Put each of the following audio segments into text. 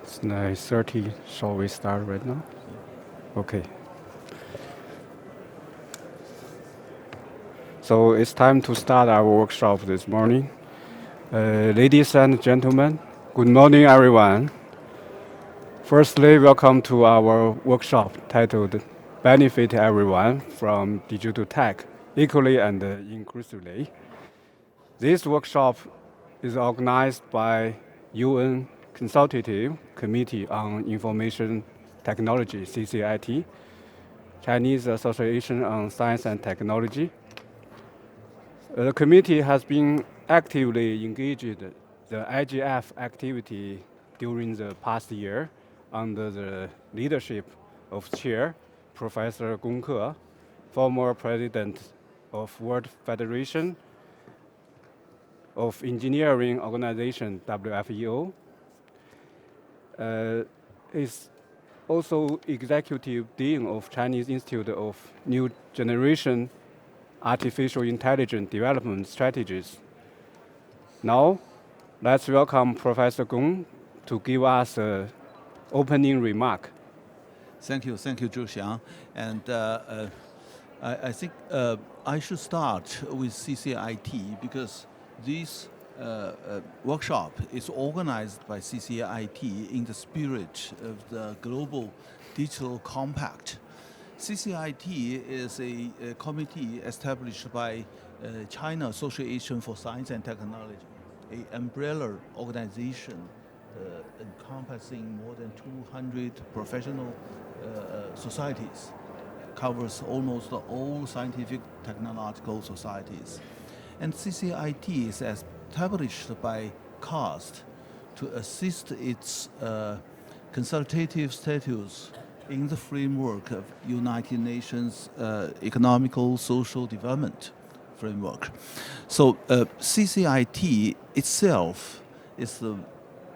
It's 9:30. Shall we start right now? Okay. So it's time to start our workshop this morning. Ladies and gentlemen, good morning, everyone. Firstly, welcome to our workshop titled Benefit Everyone from Digital Tech, Equally and Inclusively. This workshop is organized by UN Consultative Committee on Information Technology, CCIT, Chinese Association on Science and Technology. The committee has been actively engaged the IGF activity during the past year under the leadership of Chair Professor Gong Ke, former president of World Federation of Engineering Organization, WFEO. Is also executive dean of Chinese Institute of New Generation Artificial Intelligence Development Strategies. Now, let's welcome Professor Gong to give us an opening remark. Thank you, Zhou Xiang. And I think I should start with CCIT because this workshop is organized by CCIT in the spirit of the Global Digital Compact. CCIT is a committee established by China Association for Science and Technology, an umbrella organization encompassing more than 200 professional societies, covers almost all scientific technological societies. And CCIT is established by CAST to assist its consultative status in the framework of United Nations Economical Social Development Framework. So CCIT itself is the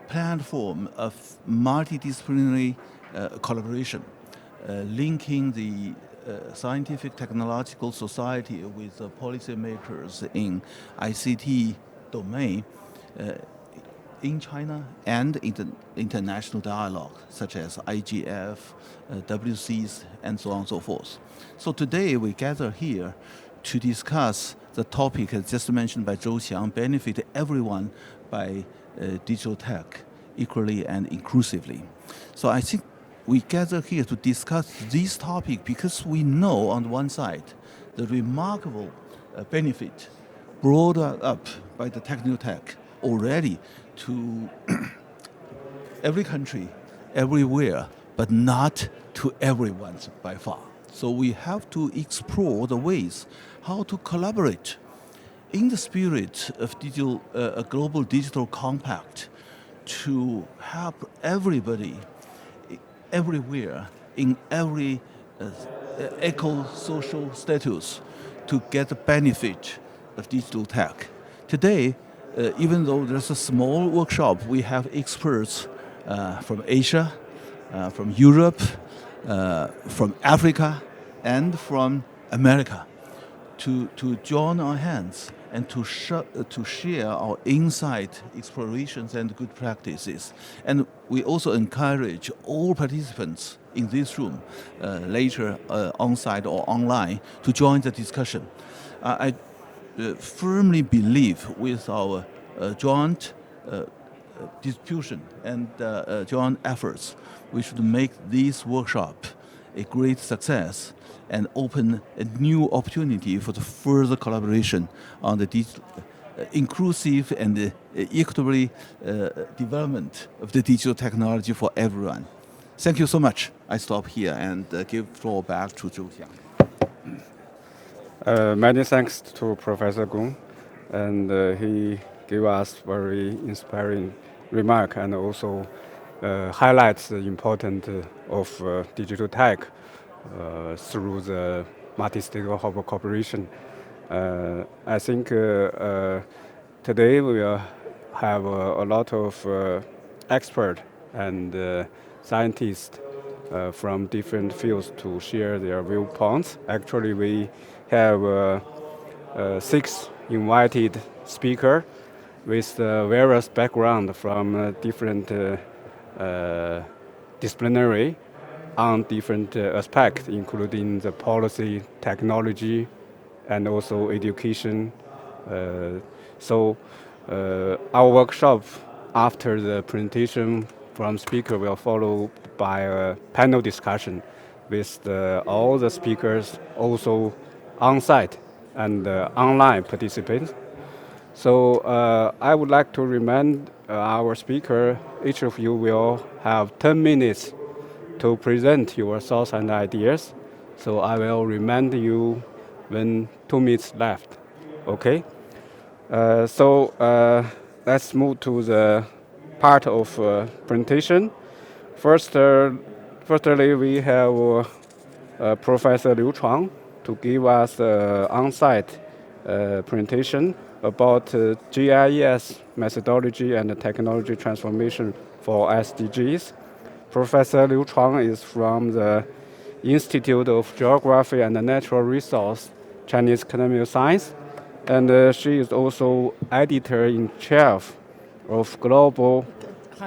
platform of multidisciplinary collaboration, linking the scientific technological society with policymakers in ICT domain in China and international dialogue, such as IGF, WCs, and so on and so forth. So today we gather here to discuss the topic as just mentioned by Zhou Xiang, benefit everyone by digital tech equally and inclusively. So I think we gather here to discuss this topic because we know on one side the remarkable benefit brought up by the technical tech already to every country, everywhere, but not to everyone by far. So we have to explore the ways how to collaborate in the spirit of a global digital compact to help everybody, everywhere, in every eco-social status to get the benefit of digital tech. Today, even though there's a small workshop, we have experts from Asia, from Europe, from Africa, and from America to join our hands and to share our insight, explorations, and good practices. And we also encourage all participants in this room, later on-site or online, to join the discussion. I firmly believe with our joint distribution and joint efforts, we should make this workshop a great success and open a new opportunity for the further collaboration on the inclusive and equitable development of the digital technology for everyone. Thank you so much. I stop here and give floor back to Zhou Xiang. Many thanks to Professor Gong, and he gave us very inspiring remark and also highlights the importance of digital tech through the multi-stakeholder cooperation. I think today we will have a lot of experts and scientists from different fields to share their viewpoints. Actually, we have 6 invited speakers with various background from different disciplinary on different aspects, including the policy, technology, and also education. So our workshop after the presentation from speaker will follow by a panel discussion with all the speakers also on-site and online participants. So I would like to remind our speaker, each of you will have 10 minutes to present your thoughts and ideas. So I will remind you when 2 minutes left. Okay? So let's move to the part of presentation. Firstly, we have Professor Liu Chuang to give us on-site presentation about GIS methodology and technology transformation for SDGs. Professor Liu Chuang is from the Institute of Geography and Natural Resource, Chinese Academy of Science, and she is also editor-in-chief of Global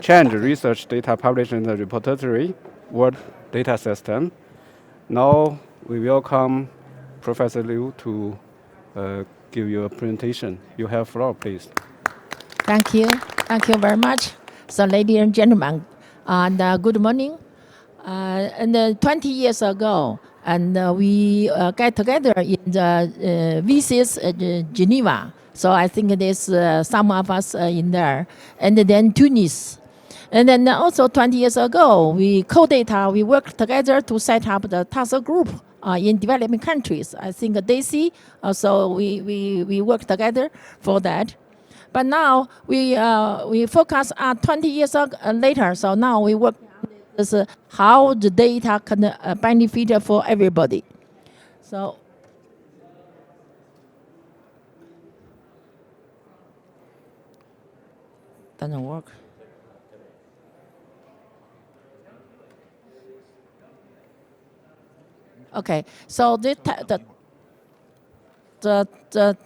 Change Research Data Publishing Repository, World Data System. Now we welcome Professor Liu to give you a presentation. You have floor, please. Thank you. Thank you very much. So, ladies and gentlemen, good morning. 20 years ago, we get together in the VCS Geneva. So I think there's some of us in there. And then Tunis. And then also 20 years ago, we co-data, we worked together to set up the task group in developing countries. I think DAISY, also we work together for that. But now we focus on 20 years later. So now we work on this, how the data can benefit for everybody. So doesn't work. Okay, so the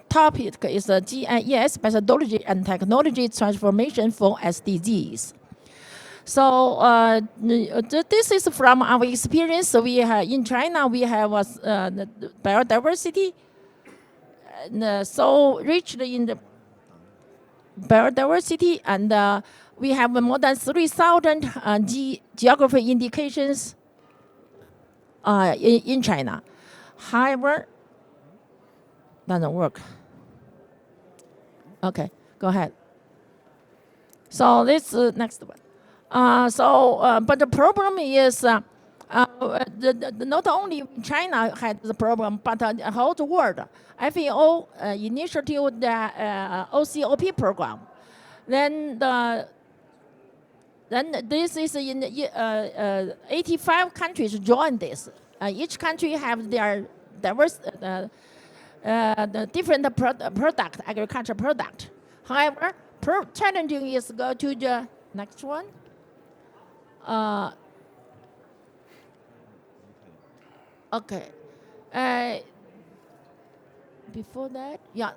topic is the GIS methodology and technology transformation for SDGs. So this is from our experience. We have, in China, we have biodiversity, so rich in the biodiversity, and we have more than 3,000 geography indications in China. However, doesn't work. Okay, go ahead. So this next one. But the problem is not only China had the problem, but the whole world. FAO initiated the OCOP program. Then this is in 85 countries joined this. Each country have their diverse, the different product, agriculture product. However, challenging is go to the next one. Okay. Before that, yeah.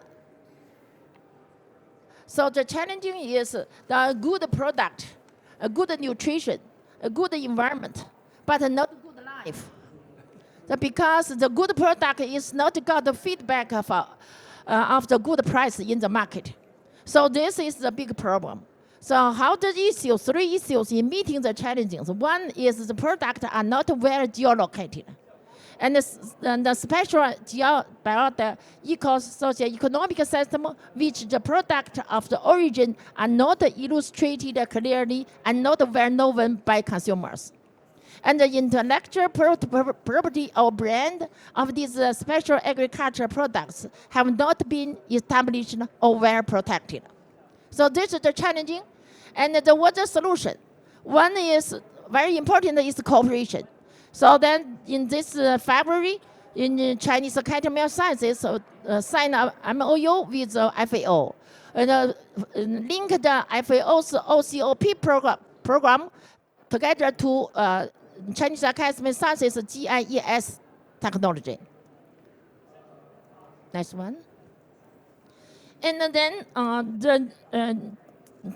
So the challenging is the good product, a good nutrition, a good environment, but not good life. Because the good product is not got the feedback of the good price in the market. So this is the big problem. So how the issues, 3 issues in meeting the challenges. One is the product are not well geolocated. And the special socio-economic system, which the product of the origin are not illustrated clearly and not well known by consumers. And the intellectual property or brand of these special agriculture products have not been established or well protected. So this is the challenging. And what's the solution? One is very important is cooperation. So then in this February, in Chinese Academy of Sciences, signed a MOU with FAO. And link the FAO's OCOP program together to Chinese Academy of Sciences GIS technology. Next one. And then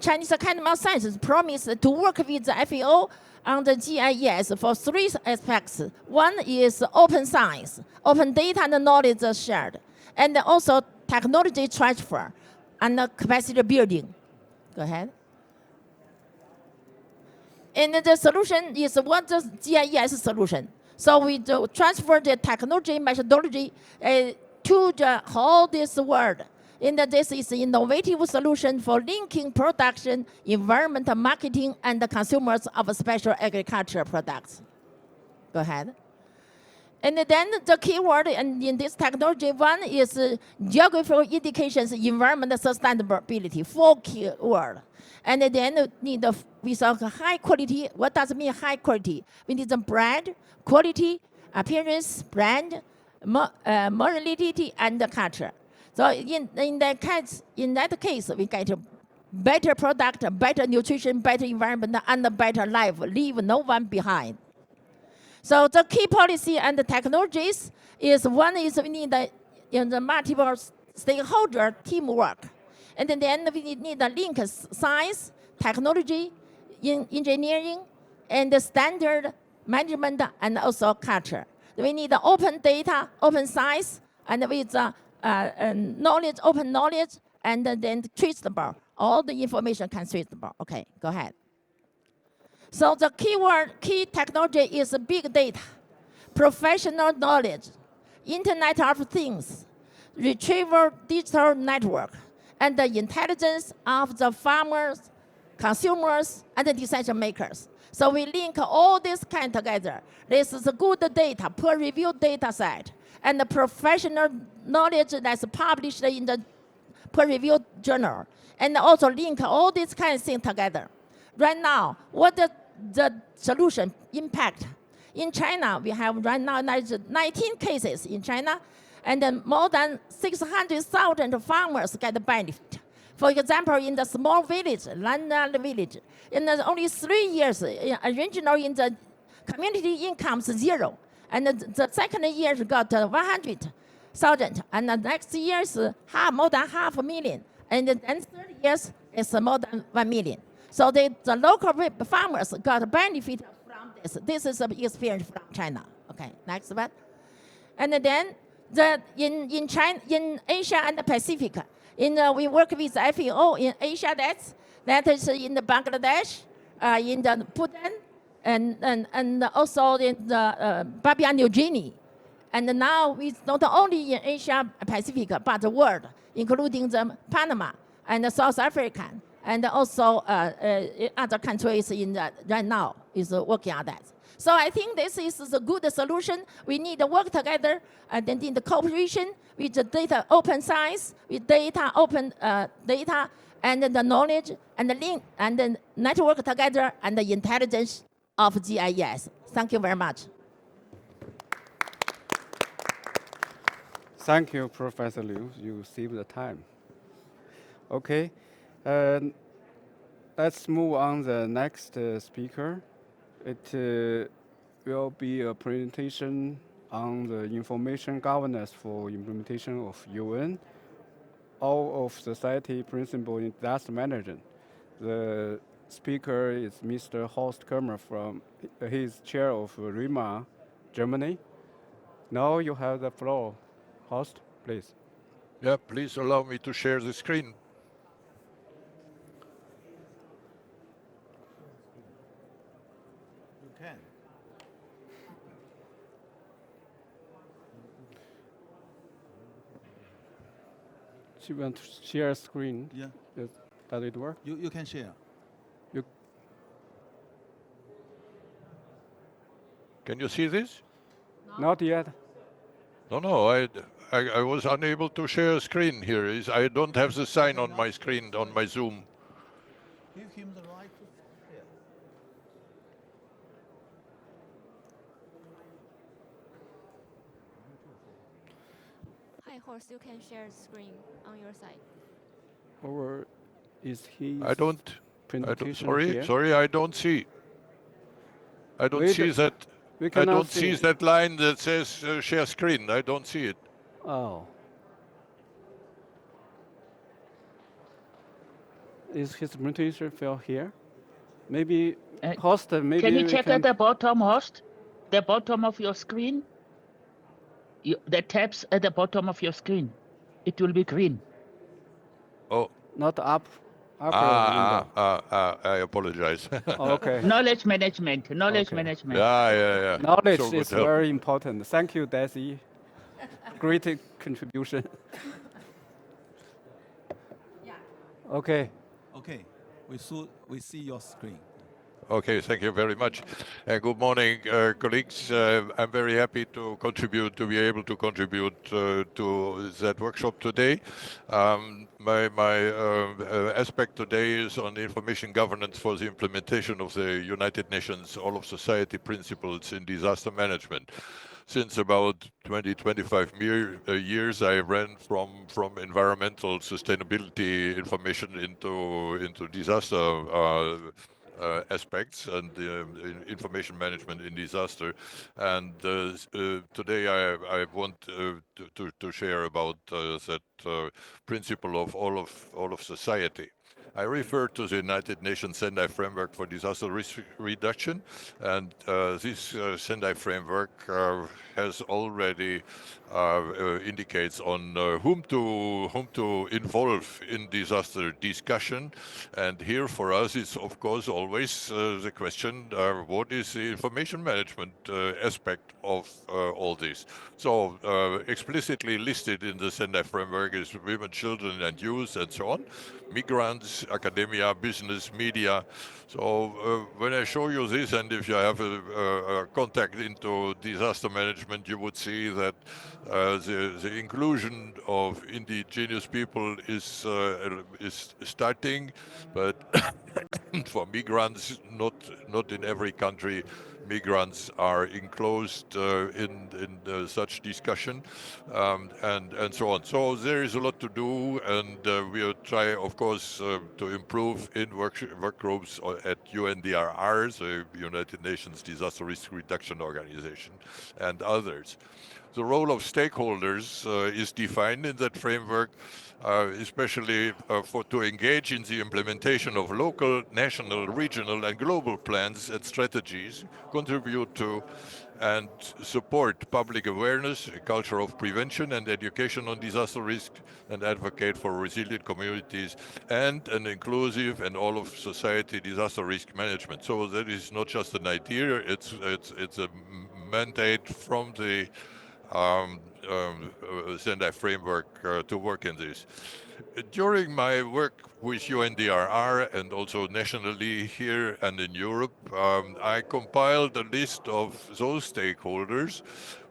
Chinese Academy of Sciences promised to work with the FAO on the GIS for three aspects. One is open science, open data and knowledge shared, and also technology transfer and capacity building. Go ahead. And the solution is what the GIS solution. So we do transfer the technology methodology to the whole this world. And this is an innovative solution for linking production, environment, marketing, and the consumers of special agriculture products. Go ahead. And then the keyword in this technology, one is geographical indications, environment sustainability, 4 keyword. And then need with a high quality. What does it mean high quality? We need the brand, quality, appearance, brand, morality, and the culture. So in that case, we get a better product, better nutrition, better environment, and a better life. Leave no one behind. So the key policy and the technologies is one is we need the multiple stakeholder teamwork. And then we need a link science, technology, engineering, and the standard management, and also culture. We need the open data, open science, and with knowledge, open knowledge, and then traceable. All the information can traceable. Okay, go ahead. So the key technology is big data, professional knowledge, Internet of Things, retrieval digital network, and the intelligence of the farmers, consumers, and the decision makers. So we link all this kind together. This is a good data, peer-reviewed data set, and the professional knowledge that's published in the peer-reviewed journal, and also link all these kind of things together. Right now, what the solution impact? In China, we have right now 19 cases in China, and then more than 600,000 farmers get the benefit. For example, in the small village, Landa village, in only 3 years, originally in the community income is 0. And the second year got 100,000. And the next year is more than 500,000. And then third years is more than 1 million. So the local farmers got benefit from this. This is an experience from China. Okay, next one. And then in China, in Asia and the Pacific, we work with FAO in Asia. That is in the Bangladesh, in the Bhutan, and also in the Papua New Guinea. And now it's not only in Asia Pacific, but the world, including the Panama and the South Africa, and also other countries right now is working on that. So I think this is a good solution. We need to work together and then in the cooperation with the data open science, with data open data, and the knowledge and the link and the network together and the intelligence of GIS. Thank you very much. Thank you, Professor Liu. You saved the time. Okay. Let's move on the next speaker. It will be a presentation on the information governance for implementation of UN, all of society principle in disaster management. The speaker is Mr. Horst Kermer from, he's chair of RIMA, Germany. Now you have the floor. Horst, please. Yeah, please allow me to share the screen. You can. She want to share screen. Yeah. Does it work? You can share. Can you see this? Not yet. No, I was unable to share screen here. I don't have the sign on my screen, on my Zoom. Give him the right to share. Hi, Horst, you can share the screen on your side. Or is he? Sorry, I don't see. I don't see that. I don't see that line that says share screen. I don't see it. Oh. is his presentation fell here? Maybe host. Maybe can you check at the bottom, host? The bottom of your screen. The tabs at the bottom of your screen. It will be green. Oh, not up. Window. I apologize. Okay. Knowledge management. Knowledge management. Yeah. Knowledge So is very important. Thank you, Desi. Great contribution. Okay. Okay. We see your screen. Okay, thank you very much. Good morning, colleagues. I'm very happy to be able to contribute to that workshop today. My aspect today is on information governance for the implementation of the United Nations All of Society principles in disaster management. Since about 25 years, I ran from environmental sustainability information into disaster aspects and information management in disaster. And today I want to share about that principle of all of society. I refer to the United Nations Sendai Framework for Disaster Risk Reduction, and this Sendai Framework has already indicates on whom to involve in disaster discussion. And here for us is of course always the question, what is the information management aspect of all this? So explicitly listed in the Sendai Framework is women, children and youth and so on, migrants, academia, business, media. So when I show you this, and if you have a contact into disaster management, you would see that the inclusion of indigenous people is starting, but for migrants, not in every country, migrants are enclosed in such discussion, and so on. So there is a lot to do, and we'll try, of course, to improve in work groups at UNDRR, the United Nations Disaster Risk Reduction Organization, and others. The role of stakeholders is defined in that framework, especially to engage in the implementation of local, national, regional and global plans and strategies, contribute to and support public awareness, a culture of prevention and education on disaster risk, and advocate for resilient communities and an inclusive and all of society disaster risk management. So that is not just an idea, it's a mandate from the Sendai framework to work in this. During my work with UNDRR and also nationally here and in Europe, I compiled a list of those stakeholders,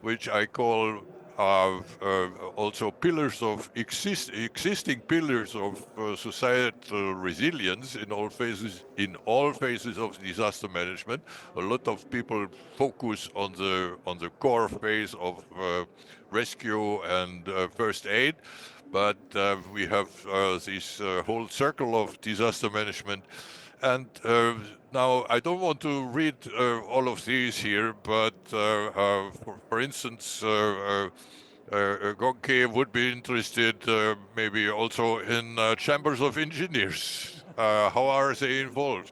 which I call also pillars of existing pillars of societal resilience in all phases of disaster management. A lot of people focus on the core phase of rescue and first aid, but we have this whole circle of disaster management. And now I don't want to read all of these here, but for instance, Gonke would be interested maybe also in chambers of engineers. How are they involved?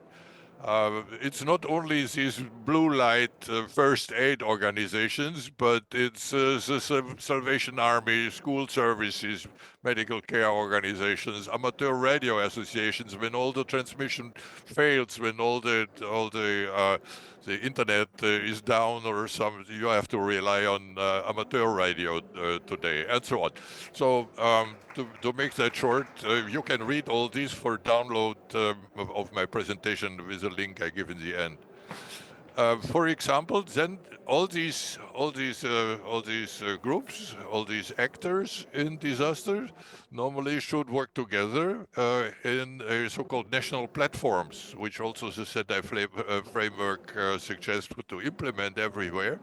It's not only these blue light first aid organizations, but it's the Salvation Army, school services, medical care organizations, amateur radio associations. When all the transmission fails, when all the internet is down or some, you have to rely on amateur radio today, and so on. So to make that short, you can read all this for download of my presentation with the link I give in the end. For example, then all these groups, all these actors in disaster normally should work together in so-called national platforms, which also the Sendai framework suggests to implement everywhere.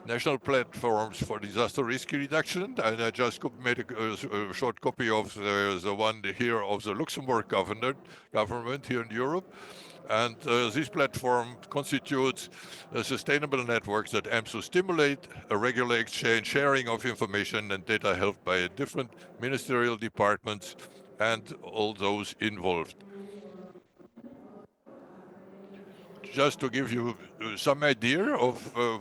National platforms for disaster risk reduction, and I just made a short copy of the one here of the Luxembourg government here in Europe. And this platform constitutes sustainable networks that aims to stimulate a regular exchange, sharing of information and data held by different ministerial departments and all those involved. just to give you some idea of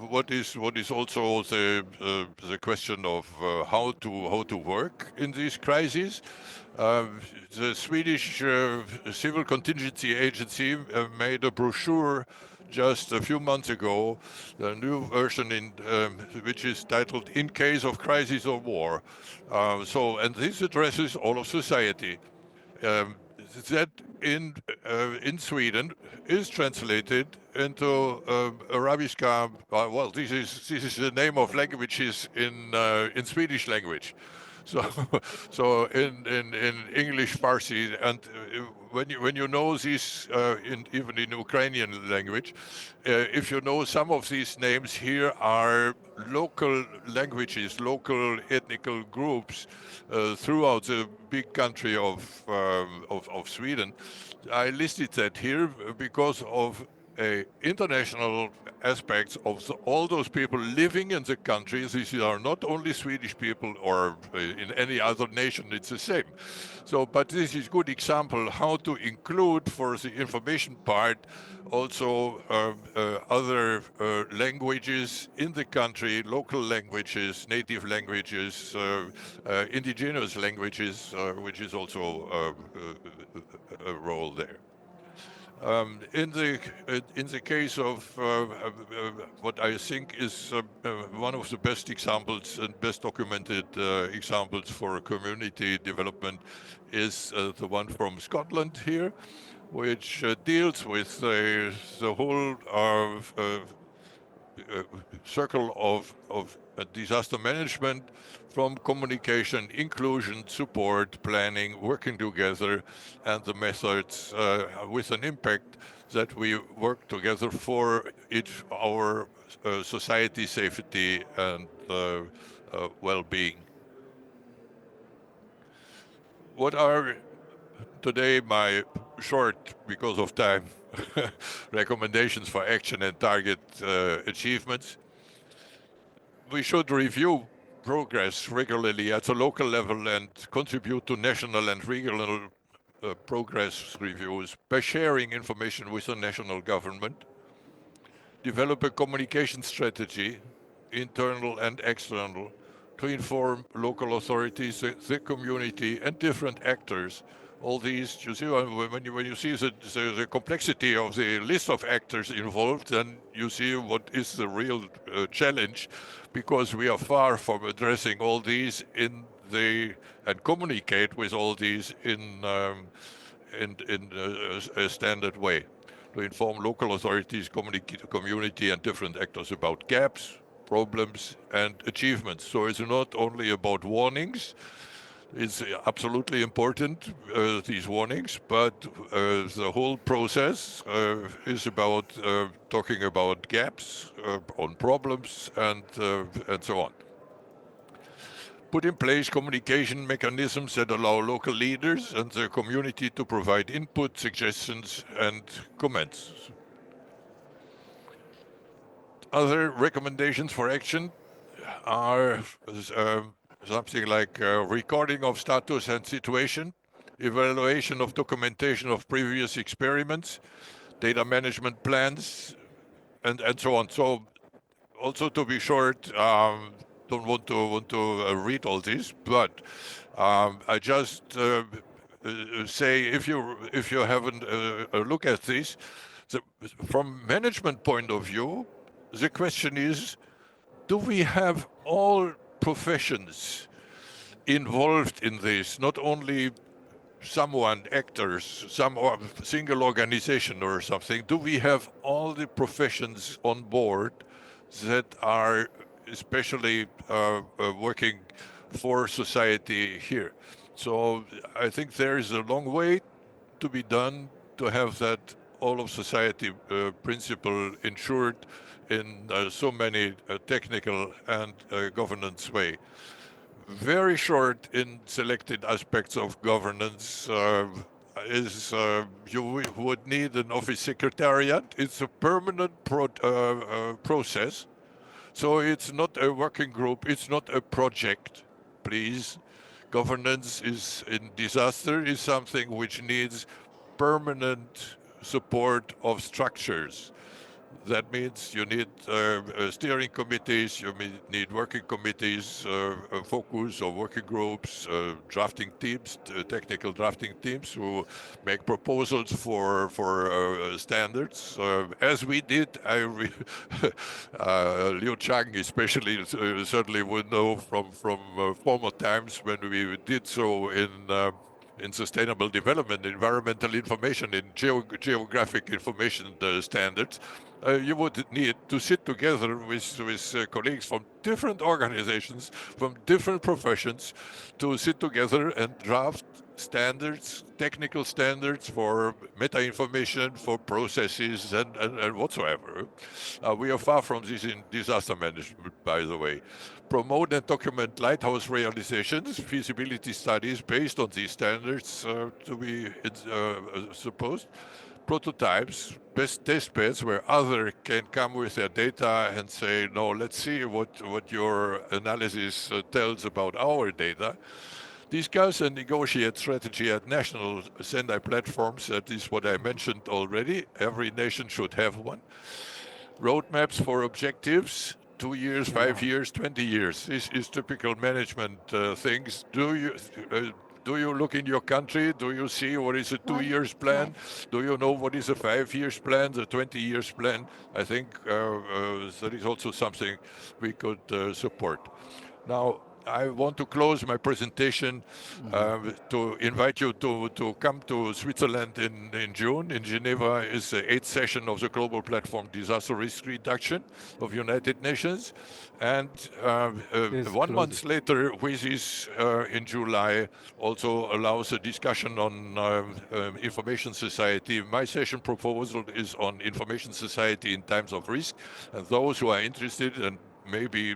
what is also the question of how to work in these crises. The Swedish Civil Contingency Agency made a brochure just a few months ago, a new version which is titled "In Case of Crisis or War." And this addresses all of society. That in Sweden is translated into Arabiska. Well, this is the name of languages in Swedish language. So, so in English, Farsi, and when you know these, even in Ukrainian language, if you know some of these names, here are local languages, local ethnical groups throughout the big country of Sweden. I listed that here because of international aspects of all those people living in the country. These are not only Swedish people or in any other nation, it's the same. So, but this is a good example how to include for the information part also other languages in the country, local languages, native languages, indigenous languages, which is also a role there. In the case of what I think is one of the best examples and best documented examples for community development is the one from Scotland here, which deals with the whole circle of disaster management, from communication, inclusion, support, planning, working together, and the methods with an impact that we work together for our society safety and well-being. What are today my short, because of time, recommendations for action and target achievements? We should review progress regularly at the local level and contribute to national and regional progress reviews by sharing information with the national government. Develop a communication strategy, internal and external, to inform local authorities, the community, and different actors. All these, you see, when you see the complexity of the list of actors involved, then you see what is the real challenge, because we are far from addressing all these and communicate with all these in a standard way, to inform local authorities, community, and different actors about gaps, problems, and achievements. So it's not only about warnings. It's absolutely important, these warnings, but the whole process is about talking about gaps, on problems, and so on. Put in place communication mechanisms that allow local leaders and the community to provide input, suggestions, and comments. Other recommendations for action are something like recording of status and situation, evaluation of documentation of previous experiments, data management plans, and so on. So also, to be short, don't want to read all this, but I just say, if you haven't a look at this, from management point of view, the question is, do we have all professions involved in this? Not only actors, some single organization or something. Do we have all the professions on board that are especially working for society here? So I think there is a long way to be done to have that all of society principle ensured in so many technical and governance way. Very short in selected aspects of governance is you would need an office secretariat. It's a permanent process. So it's not a working group, it's not a project, please. Governance is in disaster is something which needs permanent support of structures. That means you need steering committees, you need working committees, focus or working groups, drafting teams, technical drafting teams who make proposals for standards. As we did, Liu Chang especially certainly would know from former times when we did so in sustainable development, environmental information, in geographic information standards. You would need to sit together with colleagues from different organizations, from different professions, to sit together and draft standards, technical standards for meta information, for processes, and whatsoever. We are far from this in disaster management, by the way. Promote and document lighthouse realizations, feasibility studies based on these standards to be supposed, prototypes, best test beds where others can come with their data and say, no, let's see what your analysis tells about our data. Discuss and negotiate strategy at national Sendai platforms. That is what I mentioned already. Every nation should have one. Roadmaps for objectives, 2 years, 5 years, 20 years. This is typical management things. Do you look in your country? Do you see what is a 2 years plan? Do you know what is a 5 years plan, the 20 years plan? I think that is also something we could support. Now, I want to close my presentation to invite you to come to Switzerland in June. In Geneva is the 8th session of the Global Platform Disaster Risk Reduction of United Nations. And 1 month later, WISIS in July also allows a discussion on information society. My session proposal is on information society in times of risk. And those who are interested and maybe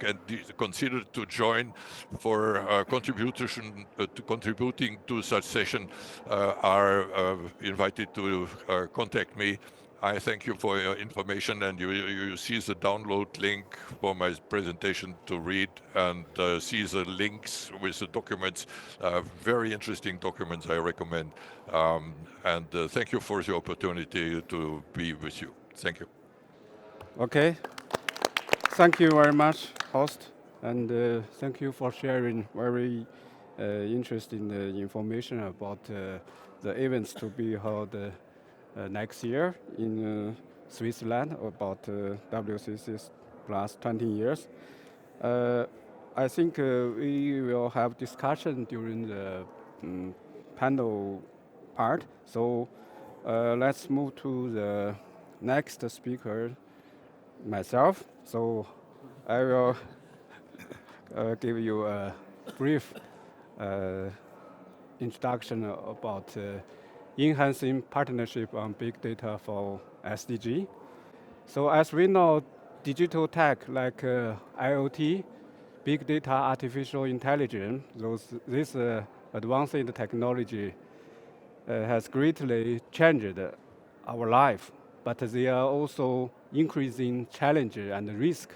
can consider to join for contributing to such session are invited to contact me. I thank you for your information, and you see the download link for my presentation to read and see the links with the documents, very interesting documents I recommend. And thank you for the opportunity to be with you. Thank you. Okay. Thank you very much, host, and thank you for sharing very interesting information about the events to be held next year in Switzerland about WCC's last 20 years. I think we will have discussion during the panel part. So let's move to the next speaker, myself. So I will give you a brief introduction about enhancing partnership on big data for SDG. So as we know, digital tech like IoT, big data, artificial intelligence, this advanced technology has greatly changed our life, but they are also increasing challenge and risk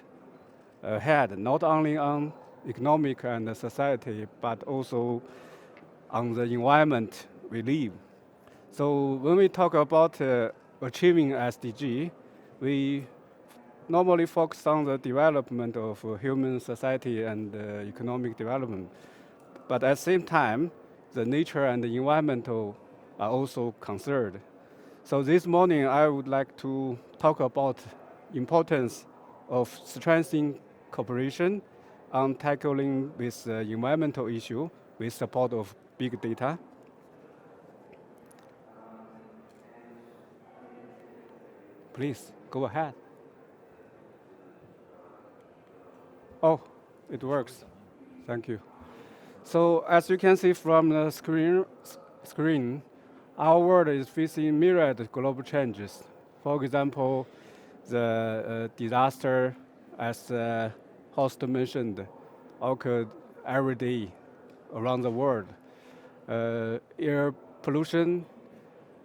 ahead, not only on economic and society, but also on the environment we live. So when we talk about achieving SDG, we normally focus on the development of human society and economic development. But at the same time, the nature and the environmental are also concerned. So this morning, I would like to talk about importance of strengthening cooperation on tackling this environmental issue with support of big data. Please, go ahead. Oh, it works. Thank you. So as you can see from the screen, our world is facing myriad global changes. For example, the disaster, as host mentioned, occurred every day around the world. Air pollution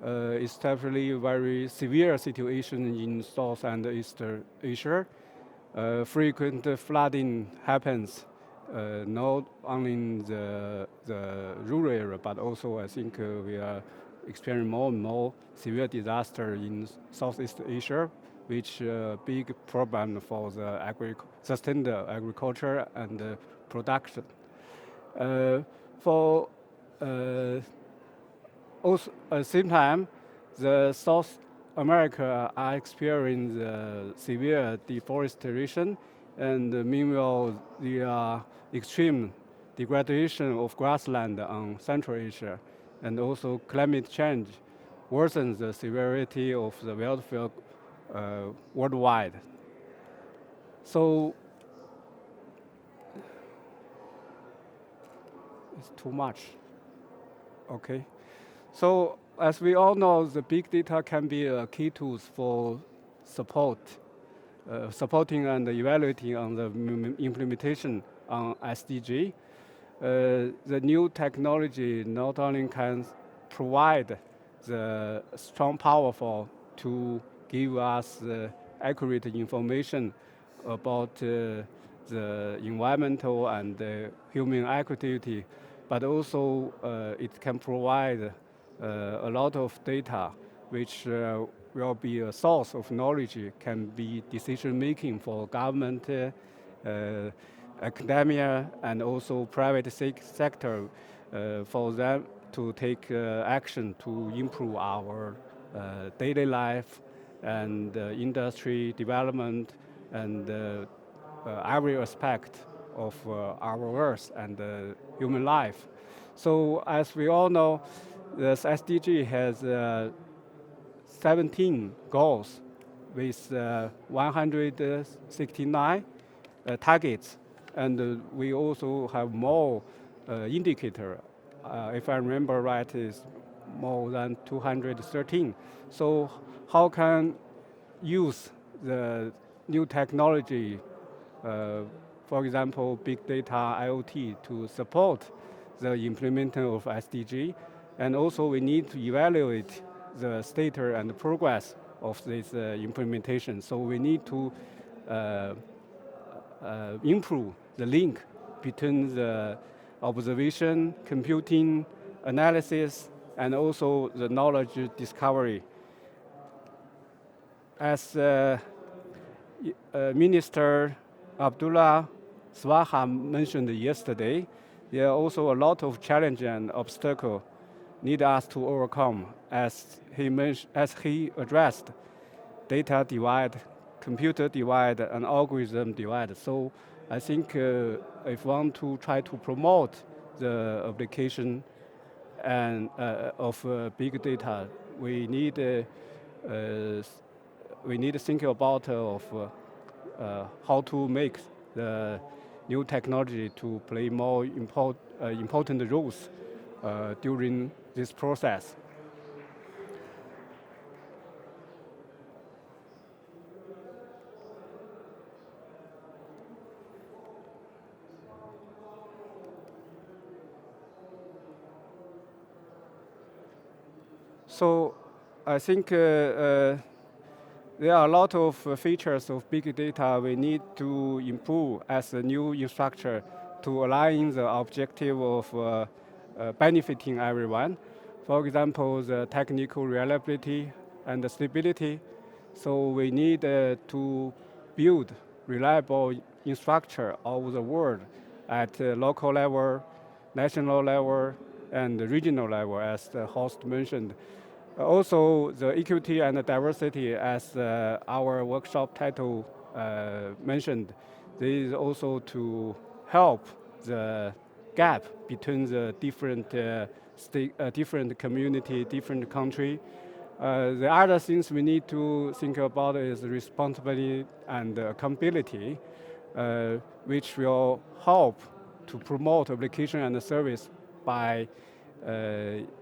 is definitely a very severe situation in South and East Asia. Frequent flooding happens not only in the rural area, but also I think we are experiencing more and more severe disaster in Southeast Asia, which big problem for the sustained agriculture and production. For also at the same time, the South America are experiencing severe deforestation, and meanwhile the extreme degradation of grassland on Central Asia, and also climate change worsens the severity of the wildfire worldwide. So it's too much. Okay. So as we all know, the big data can be a key tool for supporting and evaluating on the implementation on SDG. The new technology not only can provide the strong power to give us accurate information about the environmental and human activity, but also it can provide a lot of data which will be a source of knowledge, can be decision making for government, academia, and also private sector for them to take action to improve our daily life and industry development and every aspect of our Earth and human life. So as we all know, this SDG has 17 goals with 169 targets, and we also have more indicator. If I remember right, is more than 213. So how can use the new technology, for example, big data, IoT, to support the implementation of SDG? And also we need to evaluate the status and the progress of this implementation. So we need to improve the link between the observation, computing, analysis, and also the knowledge discovery. As Minister Abdullah Swaha mentioned yesterday, there are also a lot of challenges and obstacles need us to overcome, as he addressed data divide, computer divide, and algorithm divide. So I think if we want to try to promote the application and of big data, we need to think about how to make the new technology to play more important roles during this process. So I think there are a lot of features of big data we need to improve as a new infrastructure to align the objective of benefiting everyone. For example, the technical reliability and the stability. So we need to build reliable infrastructure all over the world at local level, national level, and regional level, as the host mentioned. Also, the equity and the diversity, as our workshop title mentioned, this is also to help the gap between the different community, different country. The other things we need to think about is responsibility and accountability, which will help to promote application and service by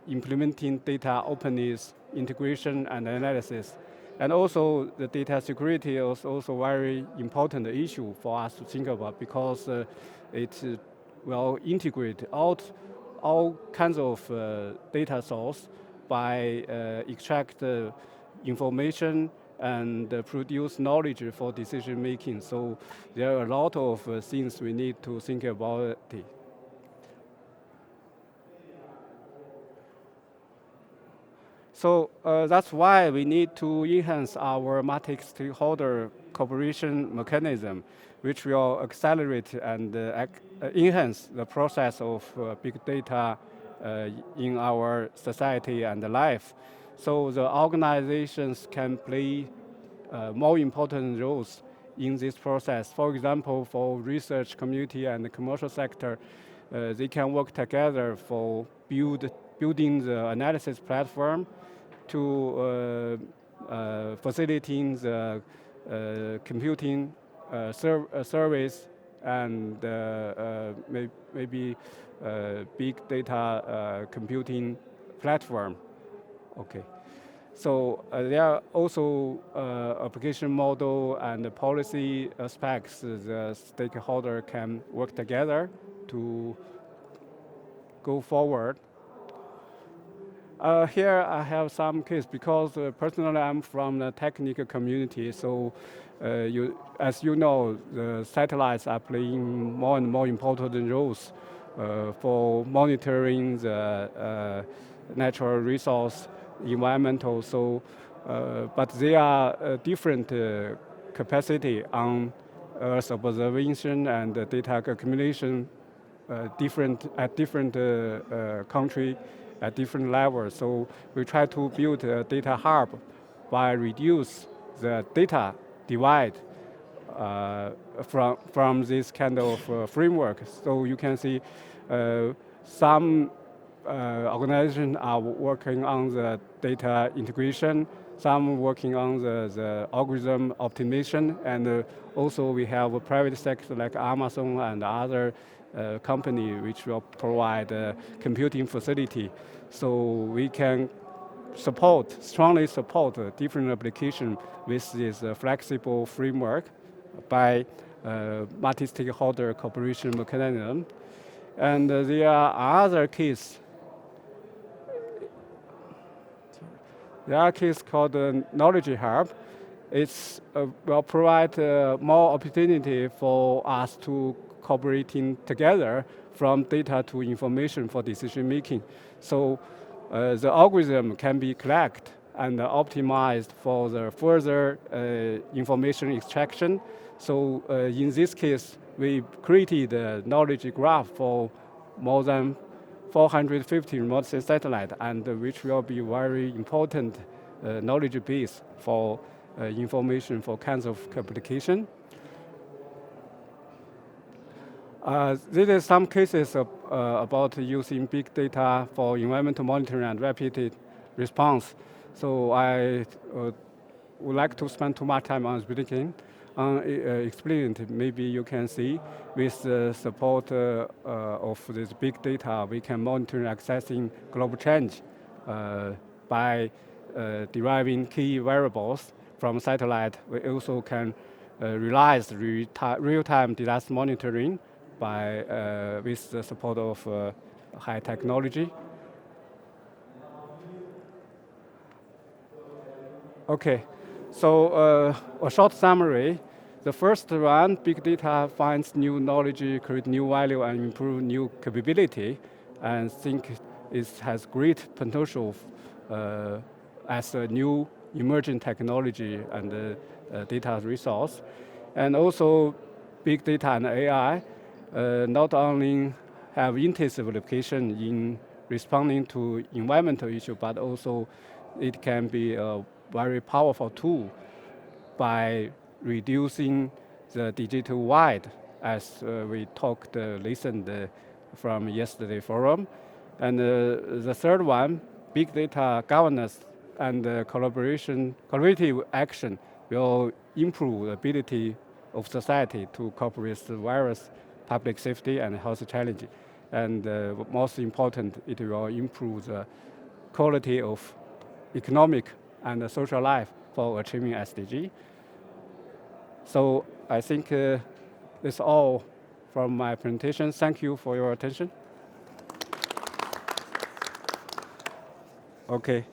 implementing data openness, integration, and analysis. And also, the data security is also a very important issue for us to think about, because it will integrate all kinds of data source by extract information and produce knowledge for decision making. So there are a lot of things we need to think about it. So that's why we need to enhance our multi-stakeholder cooperation mechanism, which will accelerate and enhance the process of big data in our society and life. So the organizations can play more important roles in this process. For example, for research community and the commercial sector, they can work together for building the analysis platform to facilitating the computing service and maybe big data computing platform. Okay. So there are also application model and policy aspects the stakeholder can work together to go forward. Here I have some case because personally I'm from the technical community. So as you know, the satellites are playing more and more important roles for monitoring the natural resource, environmental. So, but they are different capacity on Earth observation and data accumulation different country at different levels. So we try to build a data hub by reduce the data divide from this kind of framework. So you can see some organizations are working on the data integration, some working on the algorithm optimization, and also we have a private sector like Amazon and other company which will provide computing facility. So we can strongly support different application with this flexible framework by multi-stakeholder cooperation mechanism. And there are other cases. There are cases called the Knowledge Hub. It will provide more opportunity for us to cooperating together from data to information for decision making. So the algorithm can be collected and optimized for the further information extraction. So in this case, we created a knowledge graph for more than 450 remote satellites, and which will be very important knowledge base for information for kinds of application. This is some cases about using big data for environmental monitoring and rapid response. So I would like to spend too much time on speaking. Explain it. Maybe you can see with the support of this big data, we can monitor and accessing global change by deriving key variables from satellite. We also can realize real-time disaster monitoring by with the support of high technology. Okay, so a short summary. The first one, big data finds new knowledge, create new value, and improve new capability, and think it has great potential as a new emerging technology and data resource. And also, big data and AI not only have intensive application in responding to environmental issues, but also it can be a very powerful tool by reducing the digital divide, as we listened from yesterday forum. And the third one, big data governance and collaborative action will improve the ability of society to cope with the various public safety and health challenges. And most important, it will improve the quality of economic and social life for achieving SDG. So I think that's all from my presentation. Thank you for your attention. Okay,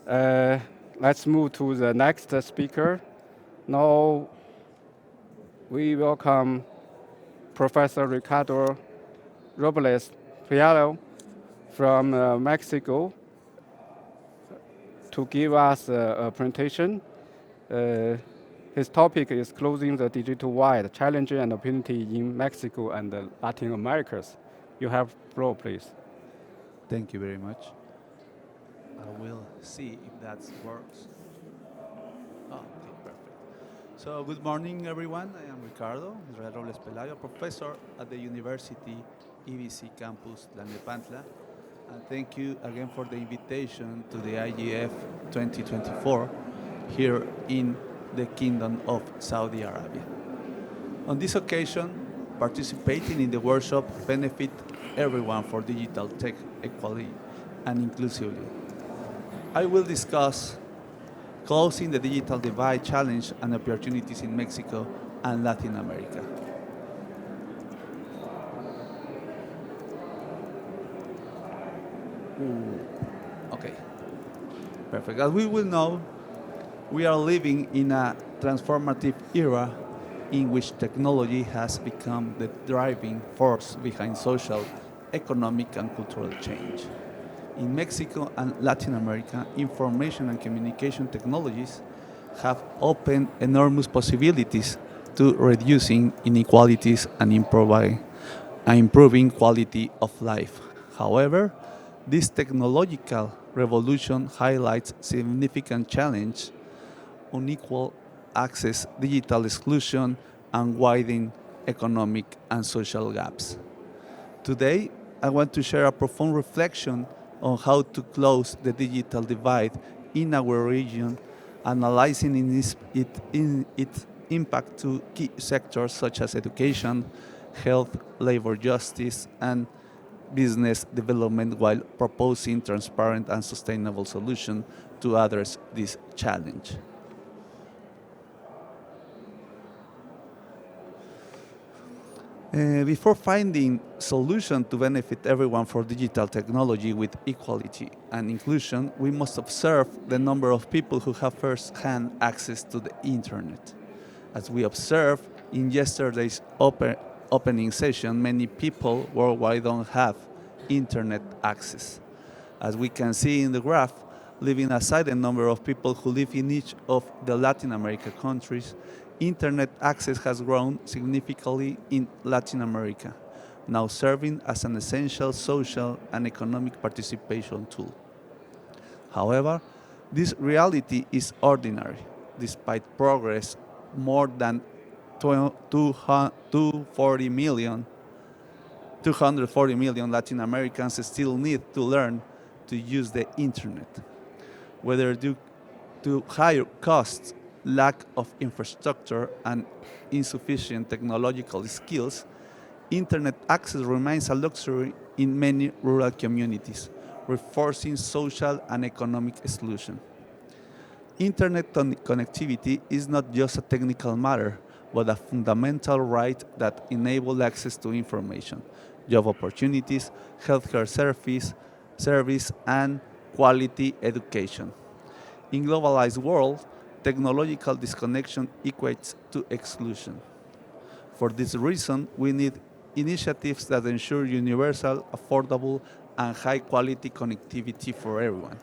let's move to the next speaker. Now we welcome Professor Ricardo Robles Fiallo from Mexico. to give us a presentation. His topic is Closing the Digital Divide, Challenges and Opportunity in Mexico and Latin Americas. You have floor, please. Thank you very much. I will see if that works. Oh, okay, perfect. So, good morning, everyone. I am Ricardo Israel Robles Pelayo, professor at the University EBC campus Tlalnepantla. And thank you again for the invitation to the IGF 2024 here in the Kingdom of Saudi Arabia. On this occasion, participating in the workshop benefit everyone for digital tech equality and inclusively. I will discuss closing the digital divide challenge and opportunities in Mexico and Latin America. Okay, perfect. As we will know, we are living in a transformative era in which technology has become the driving force behind social, economic, and cultural change. In Mexico and Latin America, information and communication technologies have opened enormous possibilities to reducing inequalities and improving quality of life. However, this technological revolution highlights significant challenge, unequal access, digital exclusion, and widening economic and social gaps. Today, I want to share a profound reflection on how to close the digital divide in our region, analyzing its impact to key sectors such as education, health, labor justice, and business development while proposing transparent and sustainable solutions to address this challenge. Before finding solutions to benefit everyone for digital technology with equality and inclusion, we must observe the number of people who have first-hand access to the internet. As we observed in yesterday's opening session, many people worldwide don't have internet access. As we can see in the graph, leaving aside the number of people who live in each of the Latin America countries, internet access has grown significantly in Latin America, now serving as an essential social and economic participation tool. However, this reality is ordinary. Despite progress, more than 240 million Latin Americans still need to learn to use the internet, whether due to higher costs, lack of infrastructure, and insufficient technological skills. Internet access remains a luxury in many rural communities, reinforcing social and economic exclusion. Internet connectivity is not just a technical matter, but a fundamental right that enables access to information, job opportunities, healthcare service, and quality education. In globalized world, technological disconnection equates to exclusion. For this reason, we need initiatives that ensure universal, affordable, and high-quality connectivity for everyone,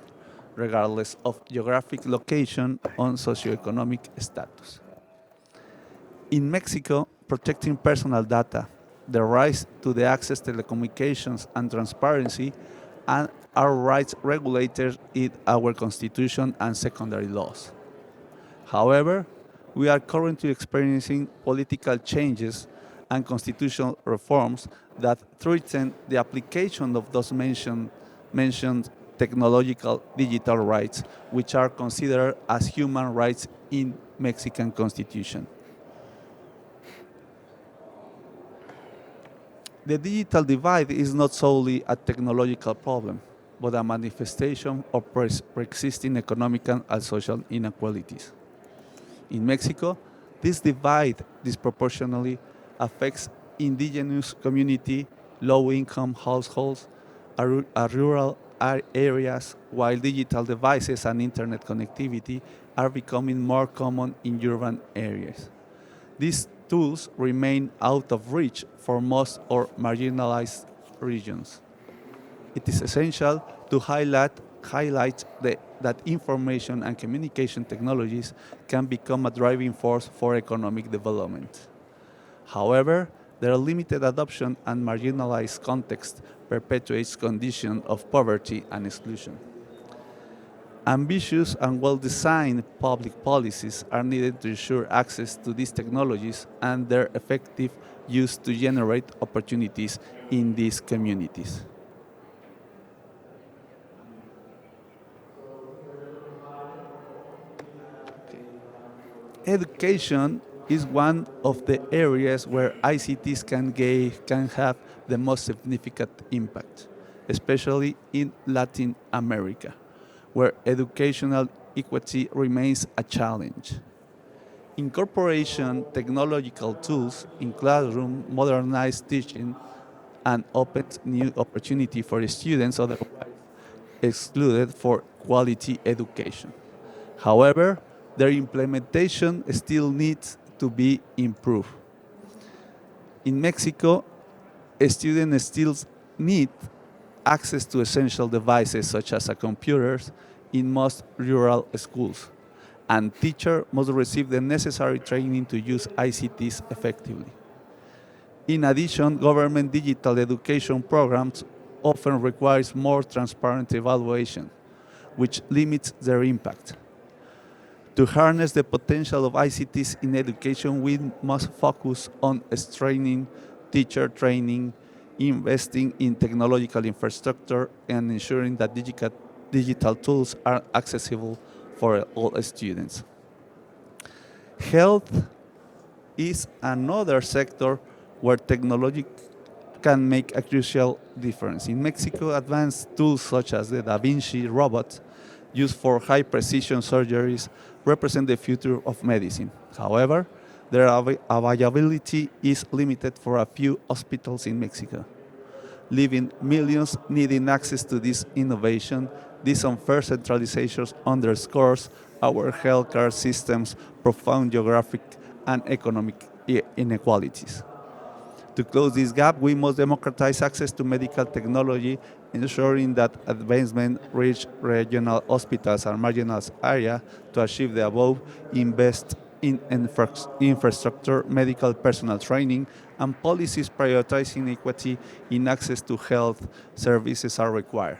regardless of geographic location or socioeconomic status. In Mexico, protecting personal data, the right to the access to telecommunications, and transparency are rights regulated in our Constitution and secondary laws. However, we are currently experiencing political changes and constitutional reforms that threaten the application of those mentioned technological digital rights, which are considered as human rights in Mexican Constitution. The digital divide is not solely a technological problem, but a manifestation of pre-existing economic and social inequalities. In Mexico, this divide disproportionately affects indigenous community, low-income households, rural areas, while digital devices and internet connectivity are becoming more common in urban areas. These tools remain out of reach for most or marginalized regions. It is essential to highlight the that information and communication technologies can become a driving force for economic development. However, their limited adoption and marginalized context perpetuates conditions of poverty and exclusion. Ambitious and well-designed public policies are needed to ensure access to these technologies and their effective use to generate opportunities in these communities. Education is one of the areas where ICTs can have the most significant impact, especially in Latin America, where educational equity remains a challenge. Incorporation technological tools in classroom modernize teaching and opens new opportunity for students otherwise excluded for quality education. However, their implementation still needs to be improved. In Mexico, students still need access to essential devices such as computers in most rural schools, and teachers must receive the necessary training to use ICTs effectively. In addition, government digital education programs often requires more transparent evaluation, which limits their impact. To harness the potential of ICTs in education, we must focus on strengthening teacher training, investing in technological infrastructure, and ensuring that digital tools are accessible for all students. Health is another sector where technology can make a crucial difference. In Mexico, advanced tools such as the Da Vinci robot used for high precision surgeries represent the future of medicine. However, their availability is limited for a few hospitals in Mexico, leaving millions needing access to this innovation. This unfair centralization underscores our healthcare system's profound geographic and economic inequalities. To close this gap, we must democratize access to medical technology, ensuring that advancement reach regional hospitals and marginalized areas. To achieve the above, invest in infrastructure, medical personnel training, and policies prioritizing equity in access to health services are required.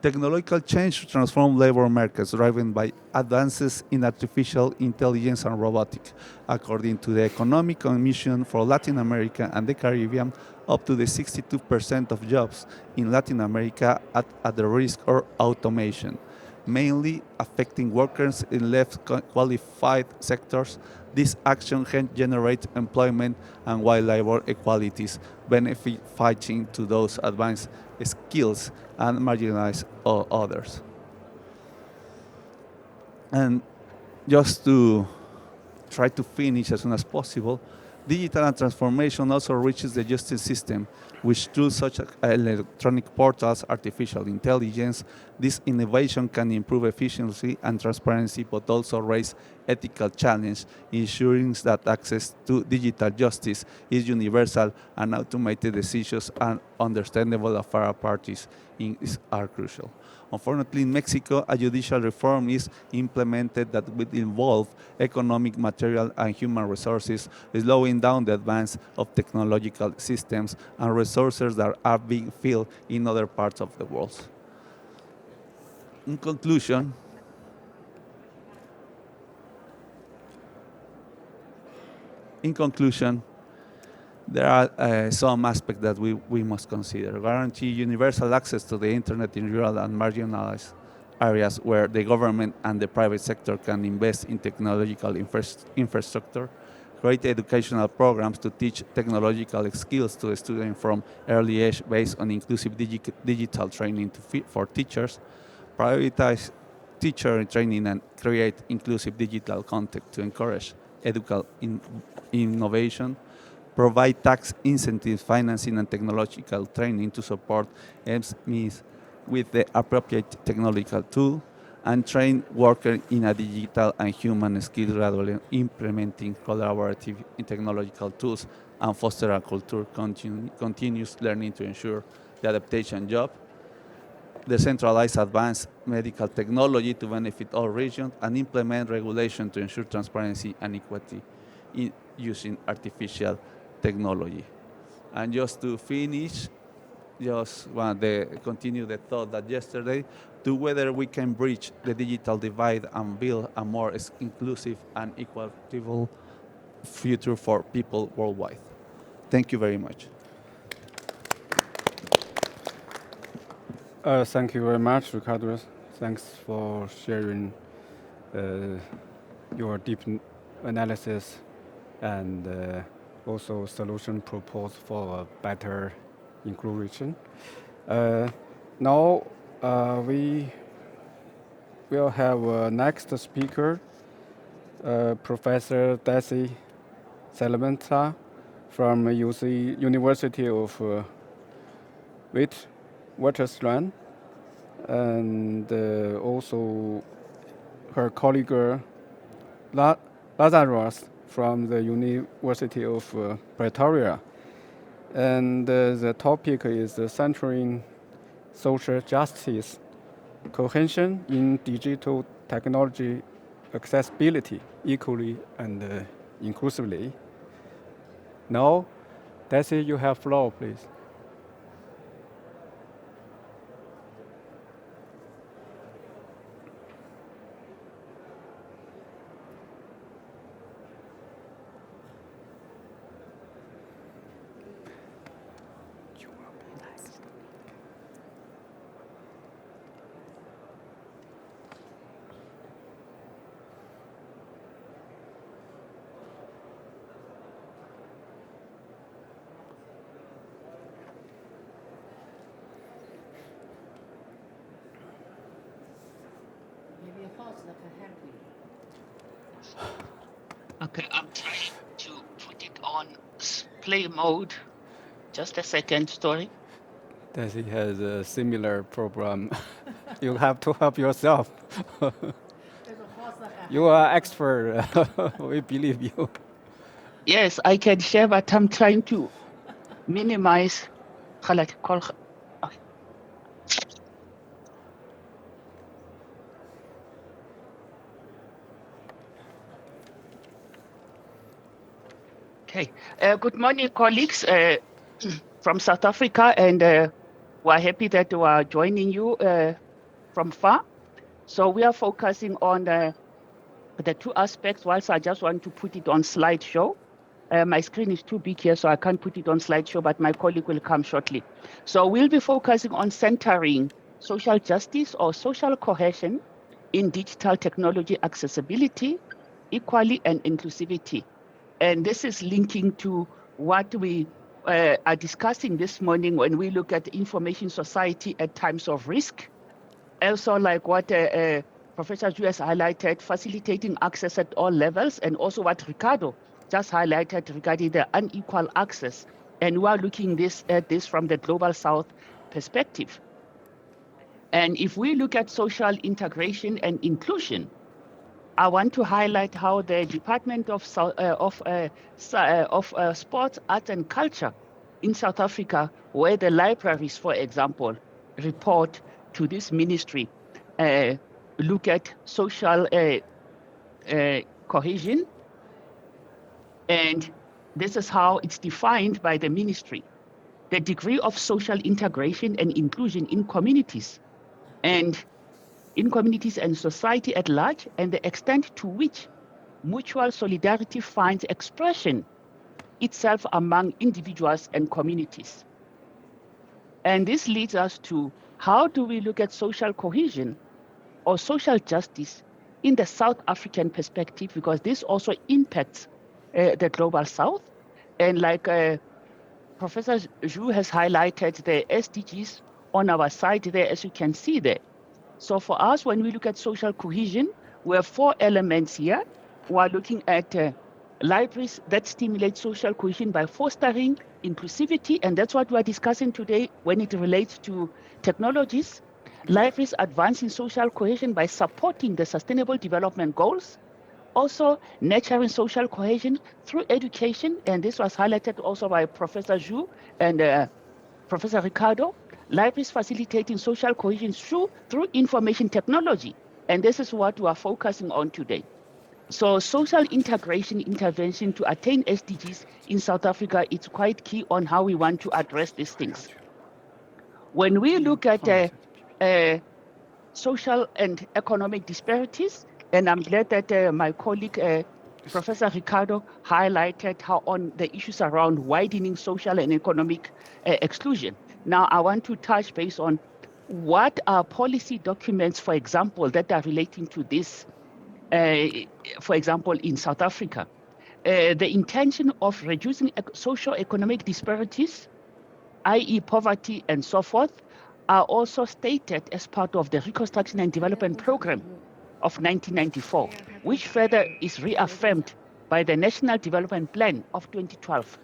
Technological change transforms labor markets driven by advances in artificial intelligence and robotics. According to the Economic Commission for Latin America and the Caribbean, up to the 62% of jobs in Latin America are at the risk of automation, mainly affecting workers in less qualified sectors. This action can generate employment and while labor equalities, benefiting to those advanced skills and marginalize others. And just to try to finish as soon as possible, digital transformation also reaches the justice system, which tools such as electronic portals, artificial intelligence, this innovation can improve efficiency and transparency, but also raise ethical challenge, ensuring that access to digital justice is universal and automated decisions and understandable of our parties are crucial. Unfortunately, in Mexico, a judicial reform is implemented that would involve economic, material, and human resources, slowing down the advance of technological systems and resources that are being filled in other parts of the world. In conclusion, there are some aspects that we must consider. Guarantee universal access to the internet in rural and marginalized areas where the government and the private sector can invest in technological infrastructure. Create educational programs to teach technological skills to students from early age based on inclusive digital training for teachers. Prioritize teacher training and create inclusive digital content to encourage educational innovation. Provide tax incentives, financing, and technological training to support SMEs with the appropriate technological tool, and train workers in a digital and human skill, gradually implementing collaborative technological tools, and foster a culture continuous learning to ensure the adaptation job. decentralize advanced medical technology to benefit all regions, and implement regulation to ensure transparency and equity in using artificial technology. And just to finish, just want to continue the thought that yesterday, to whether we can bridge the digital divide and build a more inclusive and equitable future for people worldwide. Thank you very much. Thank you very much, Ricardo. Thanks for sharing your deep analysis and also solution proposed for a better inclusion. Now we will have next speaker, Professor Desi Salamenta from UC University of Witwatersrand, and also her colleague Lazarus from the University of Pretoria. And the topic is centering social justice, cohesion in digital technology accessibility equally and inclusively. Now, Desi, you have floor, please. Okay, I'm trying to put it on play mode. Just a second, story. Desi has a similar problem. You have to help yourself. You are expert. We believe you. Yes, I can share, but I'm trying to minimize. Okay. Good morning, colleagues from South Africa, and we're happy that we are joining you from far. So we are focusing on the two aspects. Whilst I just want to put it on slideshow. My screen is too big here, so I can't put it on slideshow, but my colleague will come shortly. So we'll be focusing on centering social justice or social cohesion in digital technology accessibility, equality, and inclusivity. And this is linking to what we are discussing this morning when we look at information society at times of risk. Also, like what Professor Zhu has highlighted, facilitating access at all levels, and also what Ricardo just highlighted regarding the unequal access. And we are looking at this from the Global South perspective. And if we look at social integration and inclusion, I want to highlight how the Department of Sports, Arts and Culture in South Africa, where the libraries, for example, report to this ministry, look at social cohesion. And this is how it's defined by the ministry: the degree of social integration and inclusion in communities and society at large, and the extent to which mutual solidarity finds expression itself among individuals and communities. And this leads us to how do we look at social cohesion or social justice in the South African perspective, because this also impacts the Global South. And like Professor Zhu has highlighted the SDGs on our side there, as you can see there. So for us, when we look at social cohesion, we have 4 elements here. We are looking at libraries that stimulate social cohesion by fostering inclusivity, and that's what we are discussing today when it relates to technologies. Libraries advancing social cohesion by supporting the Sustainable Development Goals. Also, nurturing social cohesion through education, and this was highlighted also by Professor Zhu and Professor Ricardo. libraries facilitating social cohesion through information technology. And this is what we are focusing on today. So social integration intervention to attain SDGs in South Africa, it's quite key on how we want to address these things. When we look at social and economic disparities, and I'm glad that my colleague, Professor Ricardo, highlighted how on the issues around widening social and economic exclusion. Now, I want to touch base on what are policy documents, for example, that are relating to this, for example, in South Africa. The intention of reducing socio-economic disparities, i.e. poverty and so forth, are also stated as part of the Reconstruction and Development Program of 1994, which further is reaffirmed by the National Development Plan of 2012.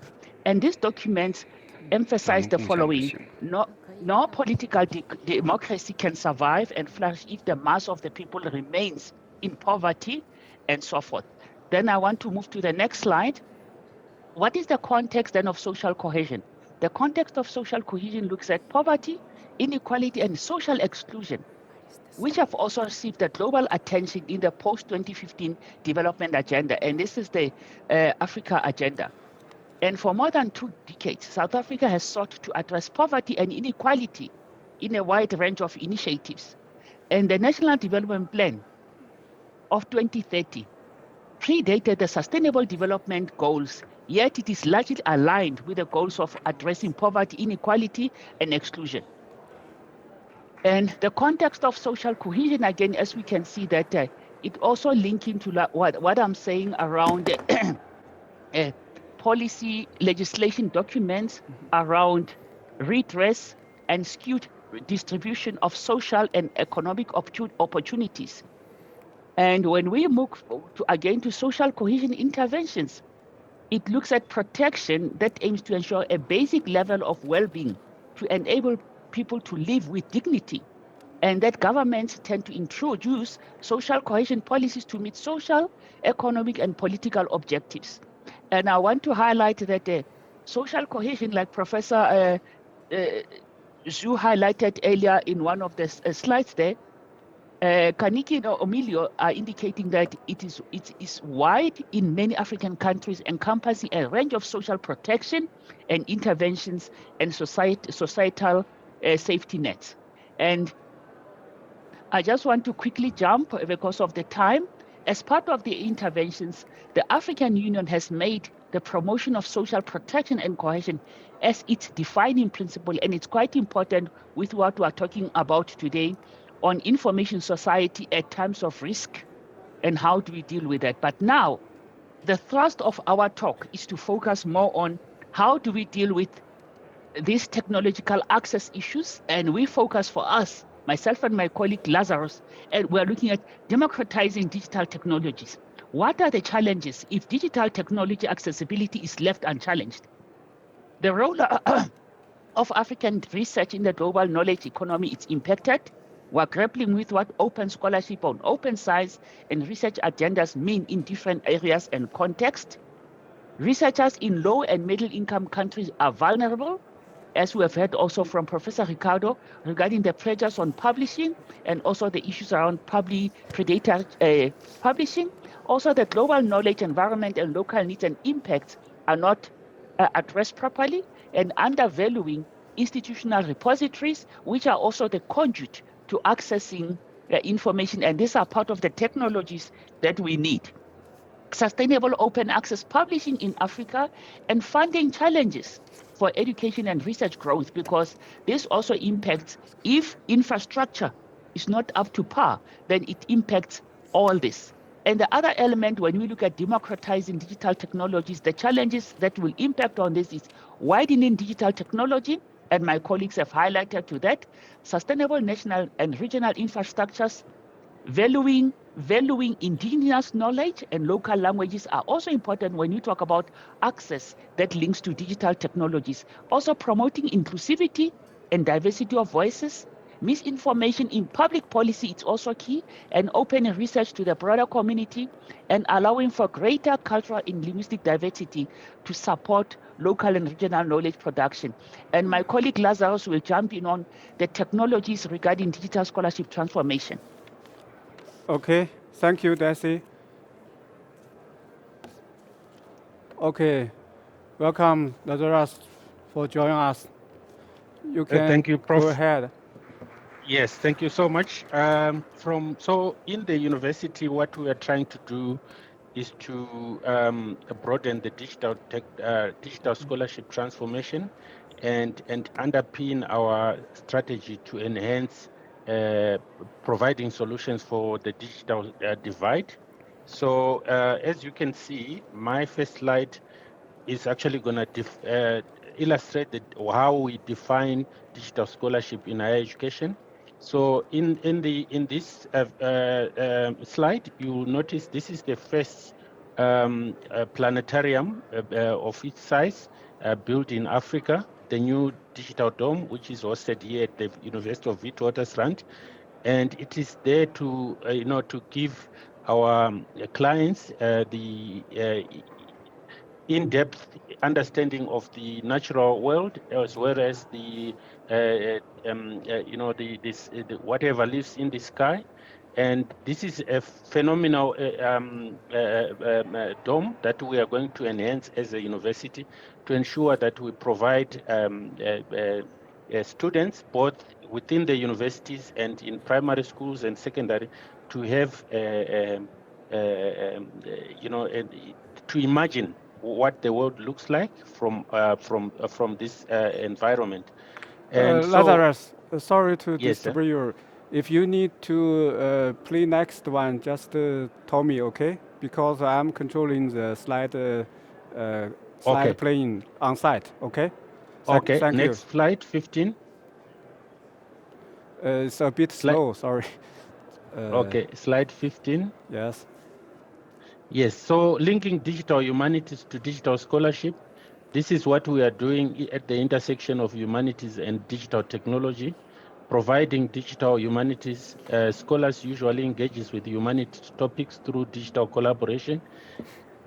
And these documents emphasize the following: no political democracy can survive and flourish if the mass of the people remains in poverty and so forth. Then I want to move to the next slide. What is the context then of social cohesion? The context of social cohesion looks at poverty, inequality, and social exclusion, which have also received the global attention in the post-2015 development agenda. And this is the Africa agenda. And for more than 2 decades, South Africa has sought to address poverty and inequality in a wide range of initiatives. And the National Development Plan of 2030 predated the Sustainable Development Goals, yet it is largely aligned with the goals of addressing poverty, inequality, and exclusion. And the context of social cohesion, again, as we can see that it also links into what I'm saying around policy legislation documents around redress and skewed distribution of social and economic opportunities. And when we move again to social cohesion interventions, it looks at protection that aims to ensure a basic level of well-being to enable people to live with dignity, and that governments tend to introduce social cohesion policies to meet social, economic, and political objectives. And I want to highlight that social cohesion, like Professor Zhu highlighted earlier in one of the slides there, Kaniki and Omilio are indicating that it is wide in many African countries, encompassing a range of social protection and interventions and societal safety nets. And I just want to quickly jump because of the time. As part of the interventions, the African Union has made the promotion of social protection and cohesion as its defining principle, and it's quite important with what we are talking about today on information society at times of risk and how do we deal with that. But now, the thrust of our talk is to focus more on how do we deal with these technological access issues, and we focus for us, myself and my colleague Lazarus, and we're looking at democratizing digital technologies. What are the challenges if digital technology accessibility is left unchallenged? The role of African research in the global knowledge economy is impacted. We're grappling with what open scholarship on open science and research agendas mean in different areas and context. Researchers in low and middle income countries are vulnerable, as we have heard also from Professor Ricardo regarding the pressures on publishing and also the issues around predator publishing. Also, the global knowledge environment and local needs and impacts are not addressed properly, and undervaluing institutional repositories, which are also the conduit to accessing information, and these are part of the technologies that we need. Sustainable open access publishing in Africa, and funding challenges for education and research growth, because this also impacts, if infrastructure is not up to par, then it impacts all this. And the other element, when we look at democratizing digital technologies, the challenges that will impact on this is widening digital technology, and my colleagues have highlighted to that, sustainable national and regional infrastructures, valuing indigenous knowledge and local languages are also important when you talk about access that links to digital technologies. Also promoting inclusivity and diversity of voices, Misinformation in public policy is also key, and opening research to the broader community and allowing for greater cultural and linguistic diversity to support local and regional knowledge production. And my colleague Lazarus will jump in on the technologies regarding digital scholarship transformation. Okay, thank you, Desi. Okay, welcome, Lazarus, for joining us. You can Thank you, Prof. go ahead. Yes, thank you so much. So in the university, what we are trying to do is to broaden the digital scholarship transformation and underpin our strategy to enhance providing solutions for the digital divide. So as you can see, my first slide is actually going to illustrate how we define digital scholarship in higher education. So in this slide, you will notice this is the first planetarium of its size built in Africa, the new digital dome, which is hosted here at the University of Witwatersrand, and it is there to to give our clients the in-depth understanding of the natural world, as well as the whatever lives in the sky. And this is a phenomenal dome that we are going to enhance as a university to ensure that we provide students both within the universities and in primary schools and secondary to have to imagine what the world looks like from this environment. And Lazarus, sorry to yes, disturb you. If you need to play next one, just tell me, okay? Because I'm controlling the slide okay. playing on site, okay? Okay, thank next you. slide, 15. It's a bit slow, sorry. Okay, slide 15. Yes. Yes, so linking digital humanities to digital scholarship. This is what we are doing at the intersection of humanities and digital technology. Providing digital humanities, scholars usually engages with humanities topics through digital collaboration,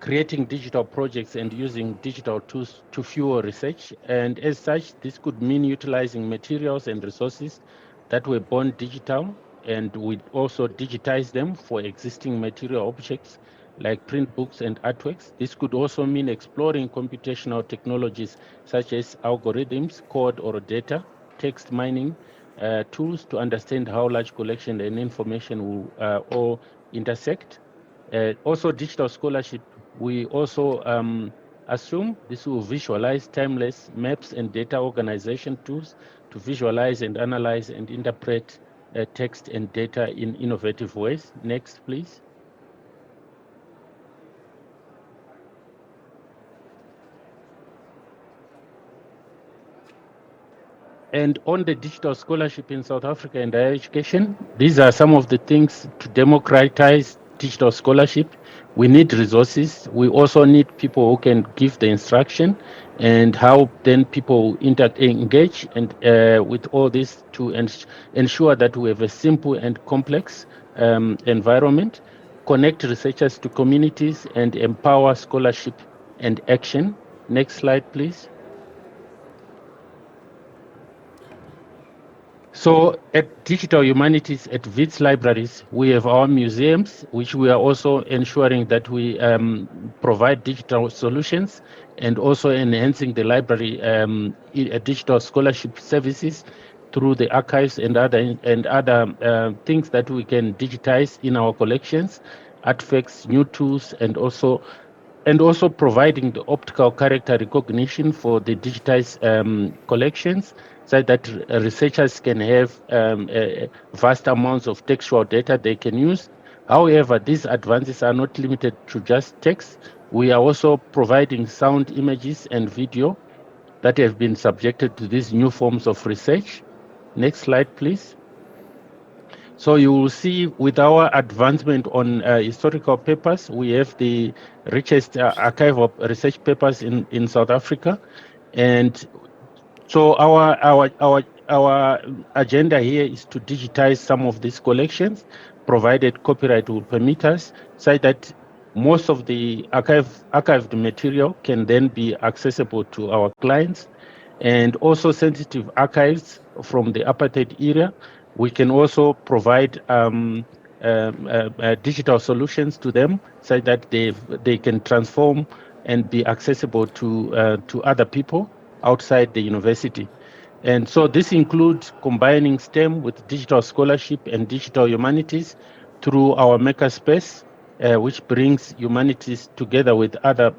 creating digital projects and using digital tools to fuel research. And as such, this could mean utilizing materials and resources that were born digital, and we also digitize them for existing material objects like print books and artworks. This could also mean exploring computational technologies such as algorithms, code or data, text mining, tools to understand how large collection and information will all intersect. Also, digital scholarship, we also assume this will visualize timeless maps and data organization tools to visualize and analyze and interpret text and data in innovative ways. Next, please. And on the digital scholarship in South Africa and higher education, these are some of the things to democratize digital scholarship. We need resources. We also need people who can give the instruction and how then people engage and with all this to ensure that we have a simple and complex environment, connect researchers to communities and empower scholarship and action. Next slide, please. So at Digital Humanities at WITS Libraries, we have our museums, which we are also ensuring that we provide digital solutions and also enhancing the library digital scholarship services through the archives and other things that we can digitize in our collections, artifacts, new tools, and also providing the optical character recognition for the digitized collections so that researchers can have vast amounts of textual data they can use. However, these advances are not limited to just text. We are also providing sound, images, and video that have been subjected to these new forms of research. Next slide, please. So you will see with our advancement on historical papers, we have the richest archive of research papers in South Africa. And so our our agenda here is to digitize some of these collections, provided copyright will permit us, so that most of the archived material can then be accessible to our clients, and also sensitive archives from the apartheid era. We can also provide digital solutions to them so that they can transform and be accessible to other people outside the university. And so this includes combining STEM with digital scholarship and digital humanities through our makerspace, which brings humanities together with other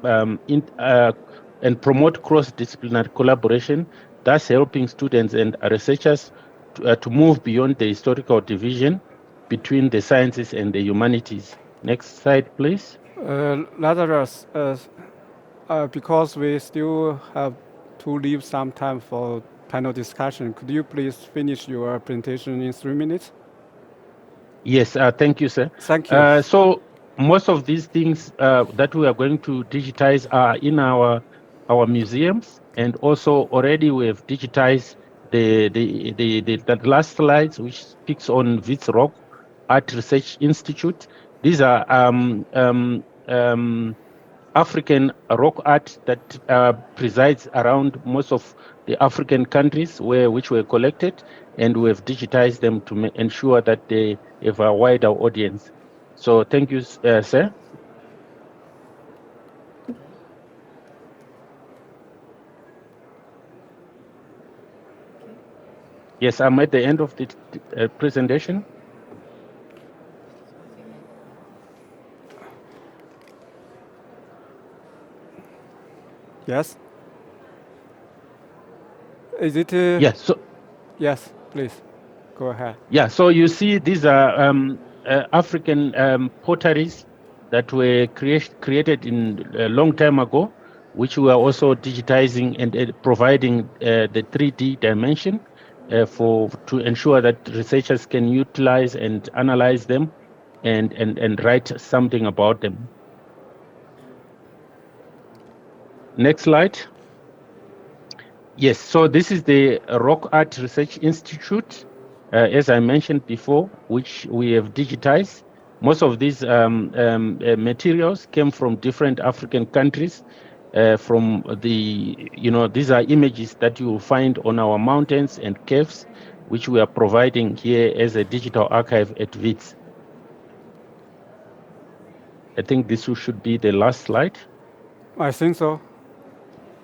and promote cross-disciplinary collaboration, thus helping students and researchers to move beyond the historical division between the sciences and the humanities. Next slide, please. Lazarus, because we still have to leave some time for panel discussion, could you please finish your presentation in 3 minutes? Yes, thank you, sir. Thank you. So most of these things that we are going to digitize are in our museums, and also already we have digitized the last slides, which speaks on Wits Rock Art Research Institute. These are African rock art that presides around most of the African countries which were collected, and we have digitized them to ensure that they have a wider audience. So thank you, sir. Yes, I'm at the end of the presentation. Yes? Is it? Yes. So Yes, please. Go ahead. yeah. So you see, these are African potteries that were created in a long time ago, which we are also digitizing and providing the 3D dimension to ensure that researchers can utilize and analyze them and write something about them. Next slide. Yes, so this is the Rock Art Research Institute, as I mentioned before, which we have digitized. Most of these materials came from different African countries. From these are images that you will find on our mountains and caves, which we are providing here as a digital archive at WITS. I think this should be the last slide. I think so.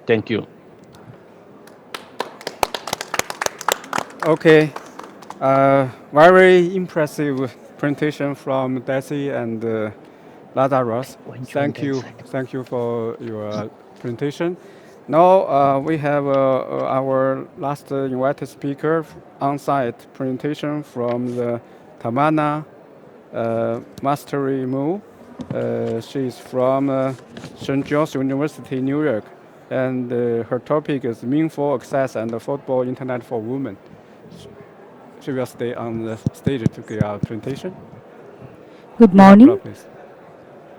Thank you. Okay. Very impressive presentation from Desi and Lazarus. Thank you. Thank you for your presentation. Now we have our last invited speaker on-site presentation from the Tamana Mastery Mu. She is from St. John's University, New York, and her topic is meaningful access and affordable internet for women. She will stay on the stage to give our presentation. Good morning.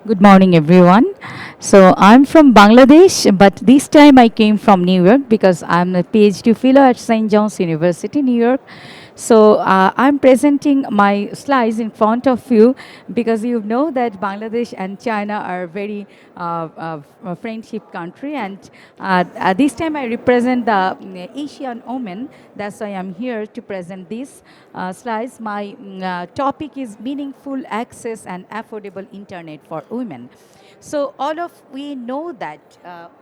Good morning, everyone. So I'm from Bangladesh, but this time I came from New York because I'm a PhD fellow at St. John's University, New York. So I'm presenting my slides in front of you because you know that Bangladesh and China are very friendship country, and this time I represent the Asian women. That's why I'm here to present these slides. My topic is meaningful access and affordable internet for women. So we know that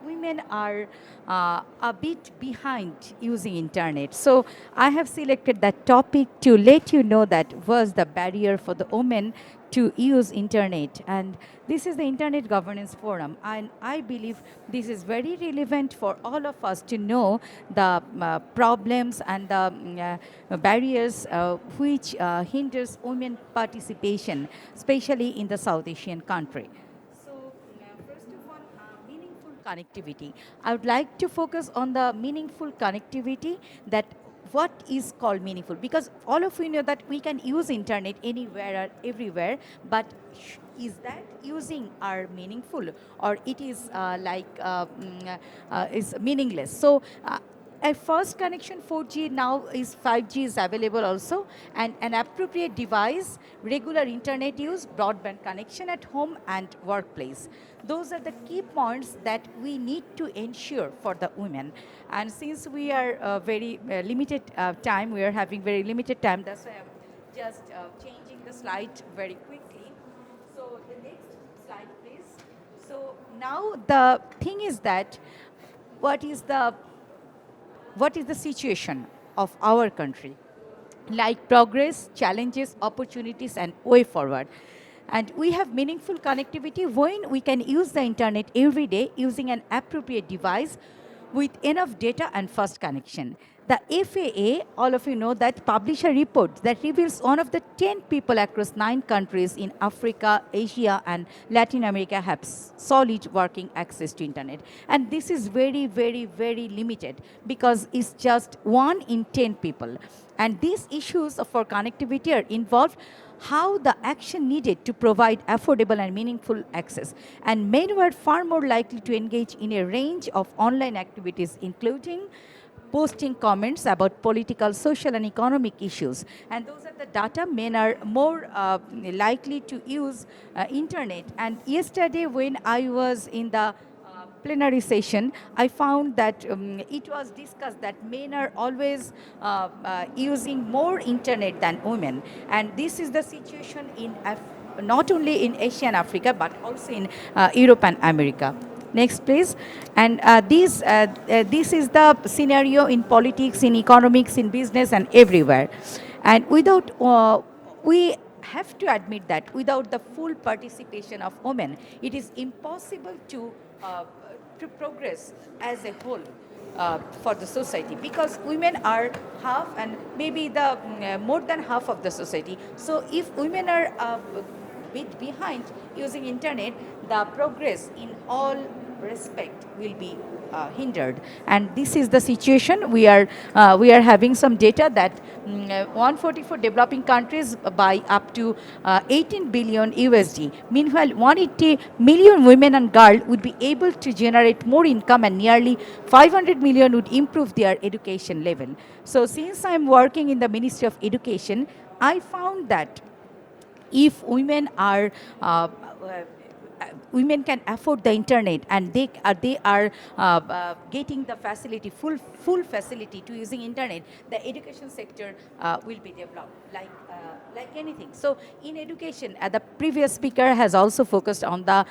women are a bit behind using internet. So I have selected that topic to let you know that was the barrier for the women to use internet. And this is the Internet Governance Forum. And I believe this is very relevant for all of us to know the problems and the barriers which hinders women participation, especially in the South Asian country. First of all, meaningful connectivity. I would like to focus on the meaningful connectivity, that what is called meaningful, because all of you know that we can use internet anywhere or everywhere, but is that using are meaningful, or it is is meaningless? So a first connection 4G, now is 5G is available also, and an appropriate device, regular internet use, broadband connection at home and workplace. Those are the key points that we need to ensure for the women. And since we are very limited time, we are having very limited time, that's why I'm just changing the slide very quickly. So the next slide, please. So now the thing is that what is the situation of our country, like progress, challenges, opportunities, and way forward. And we have meaningful connectivity when we can use the internet every day using an appropriate device with enough data and fast connection. The FAA, all of you know, that publish a report that reveals one of the 10 people across 9 countries in Africa, Asia, and Latin America have solid working access to internet. And this is very, very, very limited because it's just 1 in 10 people. And these issues for connectivity are involved how the action needed to provide affordable and meaningful access. And men were far more likely to engage in a range of online activities, including posting comments about political, social, and economic issues. And those are the data. Men are more likely to use internet. And yesterday when I was in the plenary session, I found that it was discussed that men are always using more internet than women. And this is the situation in not only in Asia and Africa, but also in Europe and America. Next, please. And this is the scenario in politics, in economics, in business, and everywhere. And without, we have to admit that without the full participation of women, it is impossible to progress as a whole for the society, because women are half and maybe the more than half of the society. So if women are bit behind using internet, the progress in all respect will be hindered. And this is the situation. We are having some data that 144 developing countries buy up to 18 billion USD. Meanwhile, 180 million women and girls would be able to generate more income, and nearly 500 million would improve their education level. So since I'm working in the Ministry of Education, I found that if women are women can afford the internet and they are getting the facility, full facility to using internet, the education sector will be developed like anything. So in education, the previous speaker has also focused on the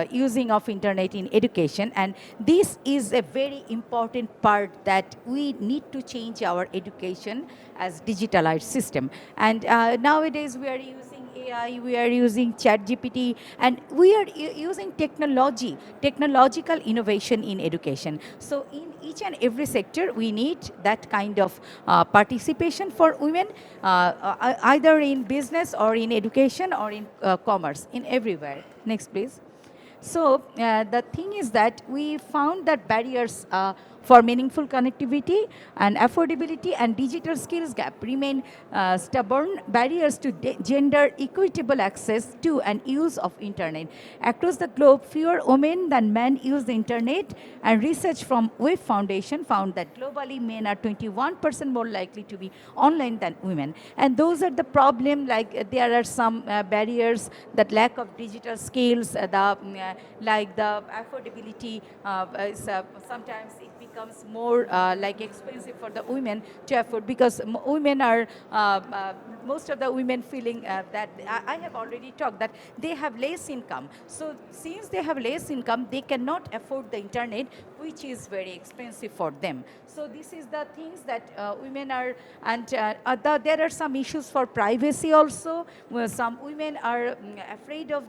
using of internet in education, and this is a very important part that we need to change our education as digitalized system. And nowadays we are using AI, we are using ChatGPT, and we are using technological innovation in education. So in each and every sector, we need that kind of participation for women, either in business or in education or in commerce, in everywhere. Next, please. So the thing is that we found that barriers for meaningful connectivity and affordability and digital skills gap remain stubborn barriers to gender equitable access to and use of internet. Across the globe, fewer women than men use the internet, and research from Wave Foundation found that globally men are 21% more likely to be online than women. And those are the problem, like there are some barriers, that lack of digital skills, like the affordability, sometimes it becomes more like expensive for the women to afford, because women are, most of the women feeling that, I have already talked, that they have less income. So since they have less income, they cannot afford the internet, which is very expensive for them. So this is the things that women are, and there are some issues for privacy also, where some women are afraid of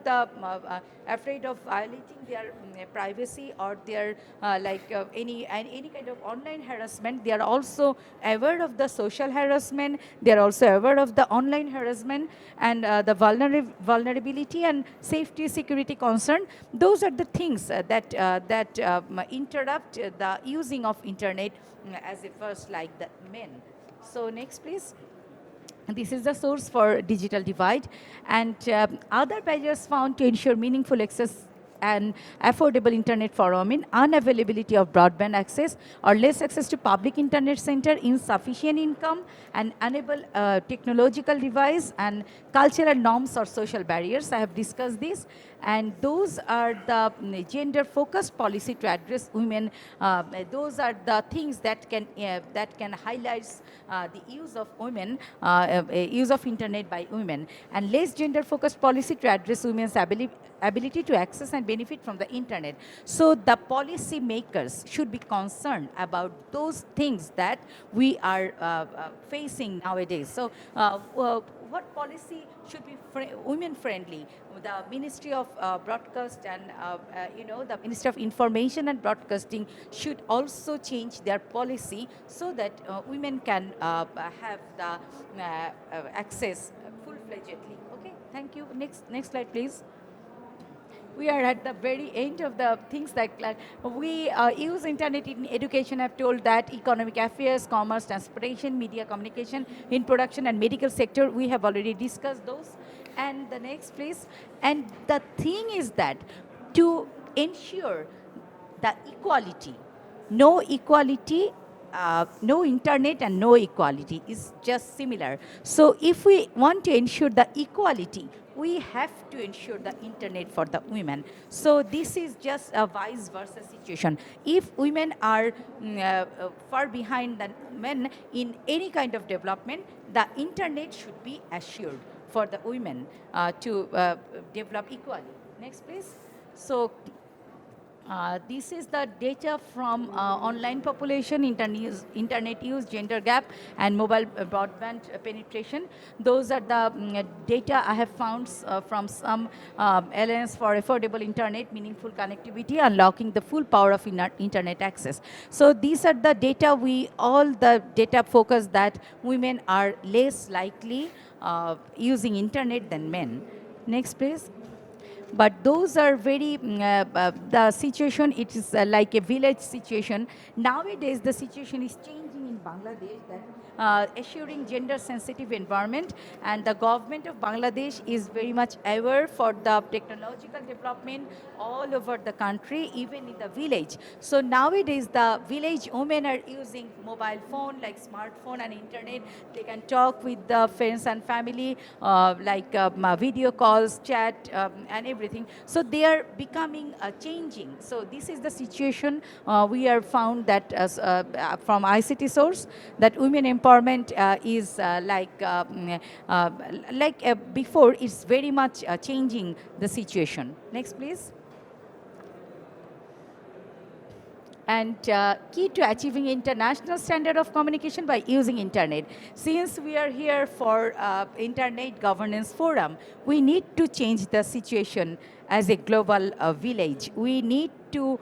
violating their privacy, or their any kind of online harassment. They are also aware of the social harassment. They are also aware of the online harassment, and the vulnerability and safety security concern. Those are the things that interrupt the using of internet as a first, like the men. So next, please. This is the source for digital divide, and other barriers found to ensure meaningful access and affordable internet for women, unavailability of broadband access or less access to public internet center, insufficient income, and unable technological device, and cultural norms or social barriers. I have discussed this, and those are the gender-focused policy to address women. Those are the things that can highlight the use of women, use of internet by women, and less gender-focused policy to address women's ability to access and benefit from the internet. So the policy makers should be concerned about those things that we are facing nowadays. So what policy should be women friendly? The Ministry of Broadcast and the Ministry of Information and Broadcasting should also change their policy so that women can have the access full-fledgedly. Okay, thank you. Next slide, please. We are at the very end of the things that we use internet in education. I've told that economic affairs, commerce, transportation, media communication, in production and medical sector, we have already discussed those. And the next, please. And the thing is that to ensure the equality, no equality, no internet and no equality is just similar. So if we want to ensure the equality, we have to ensure the internet for the women. So this is just a vice versa situation. If women are far behind than men in any kind of development, the internet should be assured for the women to develop equally. Next, please. So this is the data from online population, internet use, gender gap, and mobile broadband penetration. Those are the data I have found from some Alliance for Affordable Internet, Meaningful Connectivity, Unlocking the Full Power of Internet Access. So these are the data all the data focus that women are less likely using internet than men. Next, please. But those are very, the situation, it is like a village situation. Nowadays, the situation is changing in Bangladesh, that assuring gender-sensitive environment, and the government of Bangladesh is very much aware for the technological development all over the country, even in the village. So nowadays, the village women are using mobile phone, like smartphone and internet. They can talk with the friends and family, like video calls, chat, and everything. So they are becoming changing. So this is the situation we are found that from ICT source, that women empowerment is before, it's very much changing the situation. Next, please. And key to achieving international standard of communication by using internet. Since we are here for Internet Governance Forum, we need to change the situation as a global village. We need to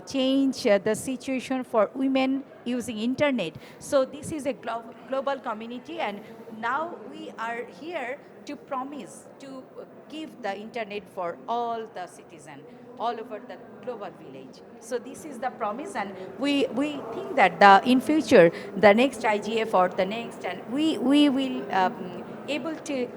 change the situation for women using internet. So this is a global community, and now we are here to promise to give the internet for all the citizens all over the global village. So this is the promise, and we think that in future, the next IGF or the next, and we will able to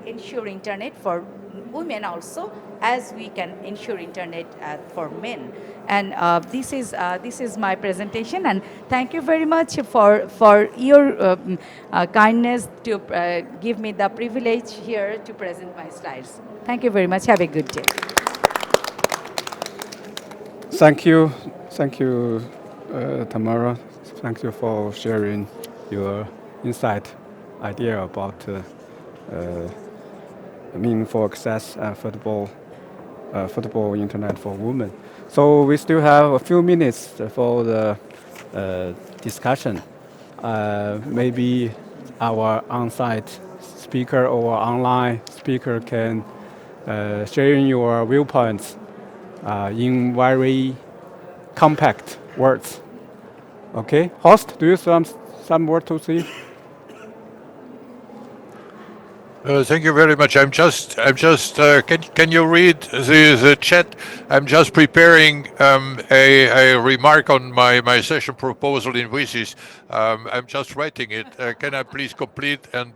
ensure internet for women also, as we can ensure internet for men. And this is my presentation, and thank you very much for your kindness to give me the privilege here to present my slides. Thank you very much. Have a good day. Thank you, Tamara. Thank you for sharing your insight, idea about meaningful access and affordable internet for women. So we still have a few minutes for the discussion. Maybe our on-site speaker or online speaker can share your viewpoints in very compact words. Okay, host, do you have some word to say? Thank you very much. I'm just. Can you read the chat? I'm just preparing a remark on my session proposal in Visis. I'm just writing it. Can I please complete and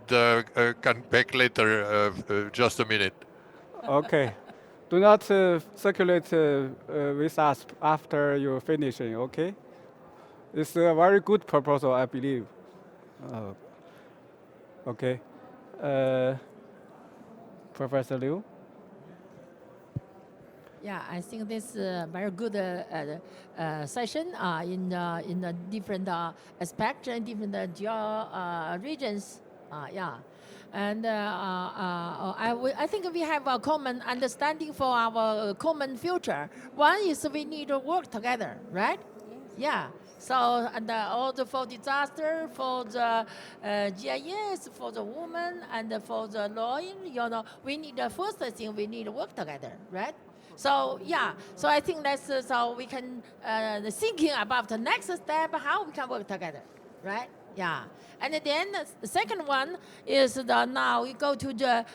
come back later? Just a minute. Okay. do not circulate with us after you're finishing, okay? It's a very good proposal, I believe. Okay. Professor Liu? Yeah, I think this is a very good session in a different aspect and different regions. Yeah. And I think we have a common understanding for our common future. One is we need to work together, right? Yeah. So and also for disaster, for the GIS, for the woman, and for the lawyer, we need the first thing we need to work together, right? So yeah, so I think that's so we can thinking about the next step, how we can work together, right? Yeah, and then the second one is now we go to the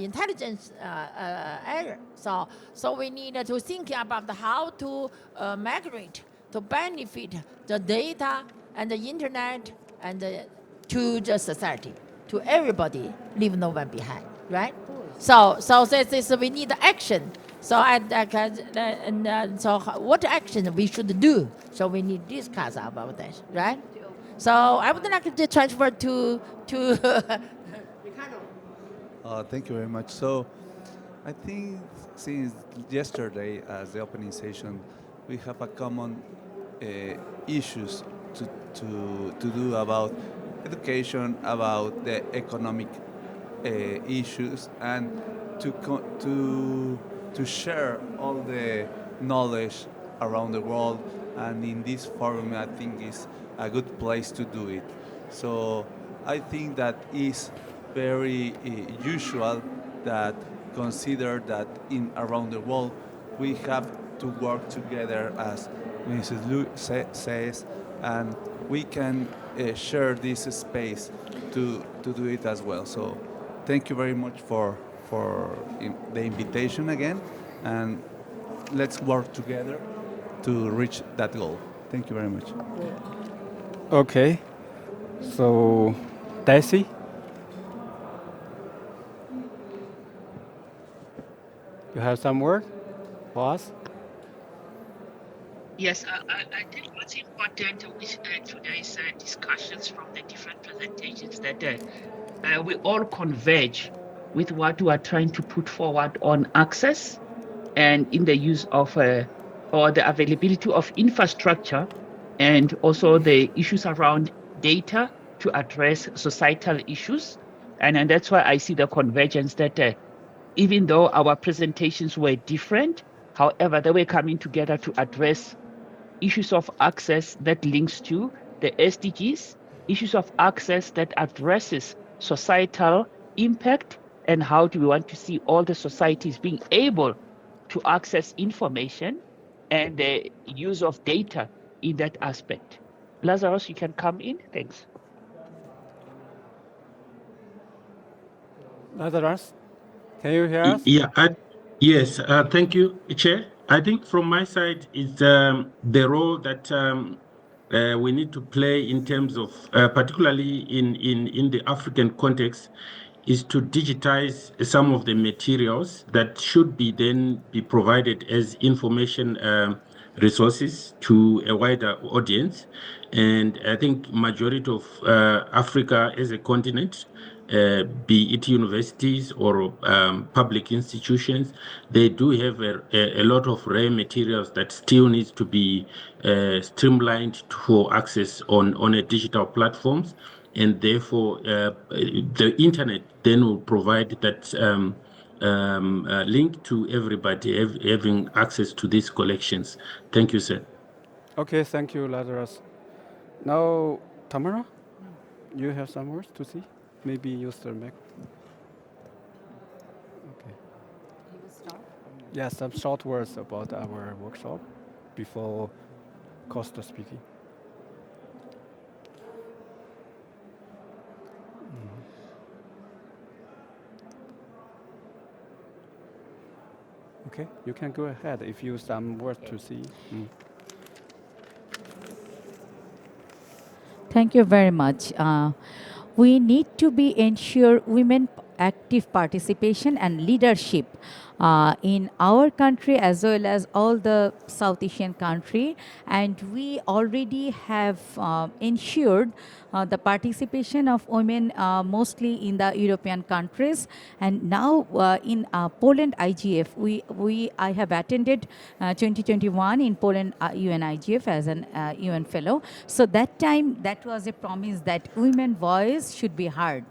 intelligence area. So we need to think about how to migrate to benefit the data and the internet and to the society, to everybody, leave no one behind, right? So this is we need action. So what action we should do? So we need to discuss about that, right? So I would like to transfer to Ricardo. Thank you very much. So I think since yesterday, as the opening session, we have a common issues to do about education, about the economic issues, and to share all the knowledge around the world. And in this forum, I think is a good place to do it. So I think that is very usual that consider that in around the world we have to work together as Mrs. Lu says, and we can share this space to do it as well. So thank you very much for the invitation again, and let's work together to reach that goal. Thank you very much. Okay. So, Daisy? You have some word for us? Yes, I think what's important with today's discussions from the different presentations that we all converge with what we are trying to put forward on access and in the use of or the availability of infrastructure, and also the issues around data to address societal issues. And that's why I see the convergence that even though our presentations were different, however, they were coming together to address issues of access that links to the SDGs, issues of access that addresses societal impact, and how do we want to see all the societies being able to access information and the use of data in that aspect. Lazarus, you can come in. Thanks. Lazarus, can you hear us? Yeah, yes, thank you, Chair. I think from my side is the role that we need to play in terms of, particularly in the African context, is to digitize some of the materials that should then be provided as information resources to a wider audience. And I think majority of Africa as a continent, be it universities or public institutions, they do have a lot of rare materials that still needs to be streamlined for access on a digital platforms. And therefore, the internet then will provide that link to everybody having access to these collections. Thank you, sir. Okay, thank you, Lazarus. Now, Tamara, you have some words to say? Maybe use the mic. Okay. You will start? Yes, some short words about our workshop before Costa speaking. Okay, you can go ahead if you have some words to say. Thank you very much. We need to be ensure women active participation and leadership in our country as well as all the South Asian country, and we already have ensured the participation of women mostly in the European countries, and now in Poland IGF, I have attended 2021 in Poland UN IGF as an UN fellow. So that time that was a promise that women voice should be heard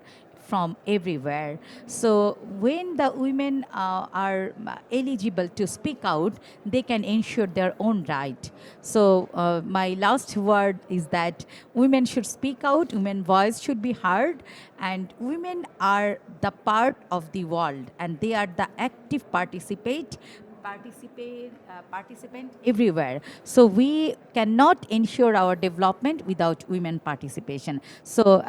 from everywhere. So when the women are eligible to speak out, they can ensure their own right. So my last word is that women should speak out, women's voice should be heard, and women are the part of the world, and they are the active participant everywhere. So we cannot ensure our development without women participation. So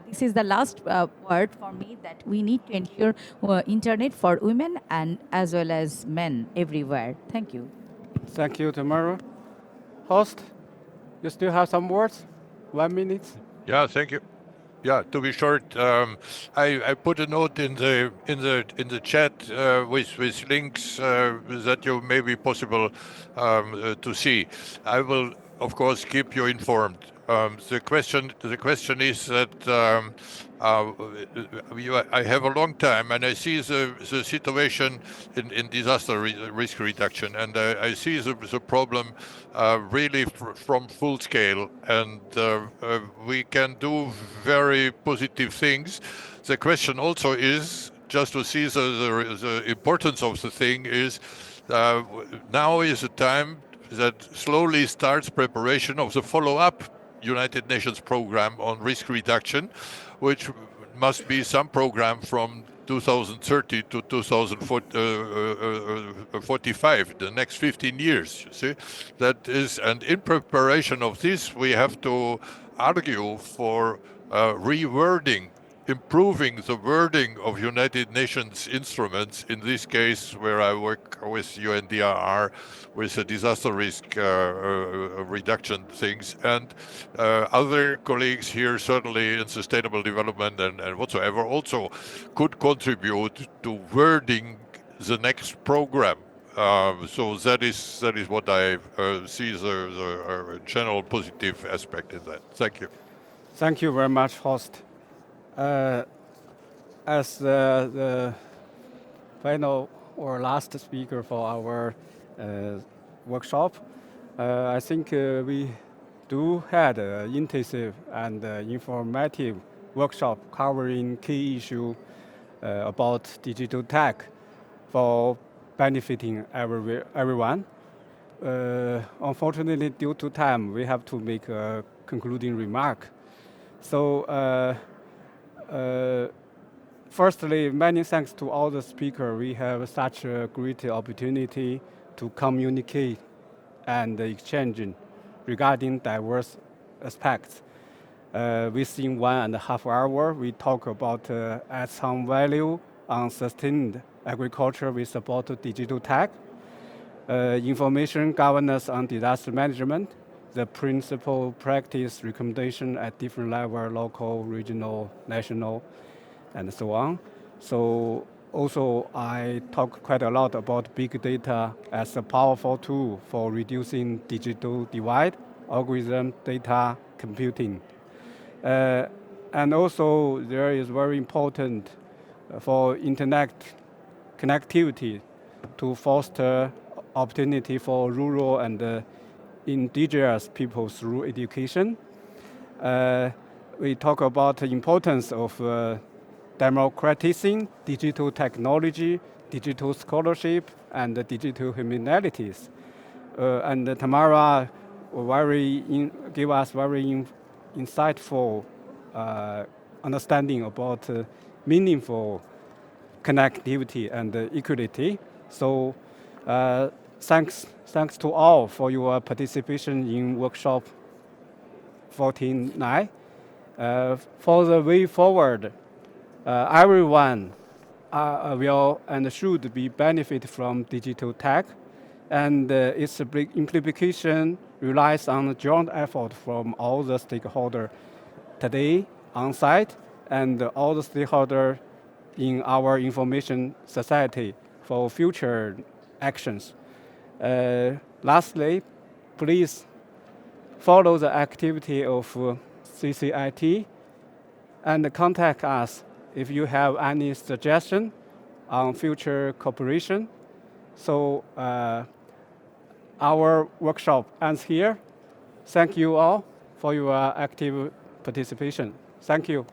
this is the last word for me, that we need to ensure internet for women and as well as men everywhere. Thank you. Thank you, Tamara. Host, you still have some words? 1 minute. Yeah, thank you. Yeah, to be short, I put a note in the chat with links that you may be possible to see. I will, of course, keep you informed. The question is that I have a long time, and I see the situation in disaster risk reduction, and I see the problem really from full scale, and we can do very positive things. The question also is, just to see the importance of the thing, is now is the time that slowly starts preparation of the follow-up United Nations program on risk reduction, which must be some program from 2030 to 2045, the next 15 years, you see. That is, and in preparation of this, we have to argue for rewording, improving the wording of United Nations instruments, in this case where I work with UNDRR, with the disaster risk reduction things, and other colleagues here, certainly in sustainable development and whatsoever, also could contribute to wording the next program. So that is what I see the general positive aspect in that. Thank you. Thank you very much, host. As the final or last speaker for our workshop, I think we do had an intensive and informative workshop covering key issue about digital tech for benefiting everyone. Unfortunately, due to time, we have to make a concluding remark. So, firstly, many thanks to all the speakers. We have such a great opportunity to communicate and exchange regarding diverse aspects. Within 1.5 hours, we talk about add some value on sustained agriculture with support to digital tech, information governance on disaster management, the principal practice recommendation at different level, local, regional, national, and so on. So also I talk quite a lot about big data as a powerful tool for reducing digital divide, algorithm, data, computing. And also there is very important for internet connectivity to foster opportunity for rural and indigenous people through education. We talk about the importance of democratizing digital technology, digital scholarship, and digital humanities. And Tamara gave us very insightful understanding about meaningful connectivity and equality. So thanks to all for your participation in workshop 49. For the way forward, everyone will and should be benefit from digital tech, and its implication relies on the joint effort from all the stakeholders today on site and all the stakeholders in our information society for future actions. Lastly, please follow the activity of CCIT and contact us if you have any suggestion on future cooperation. So our workshop ends here. Thank you all for your active participation. Thank you.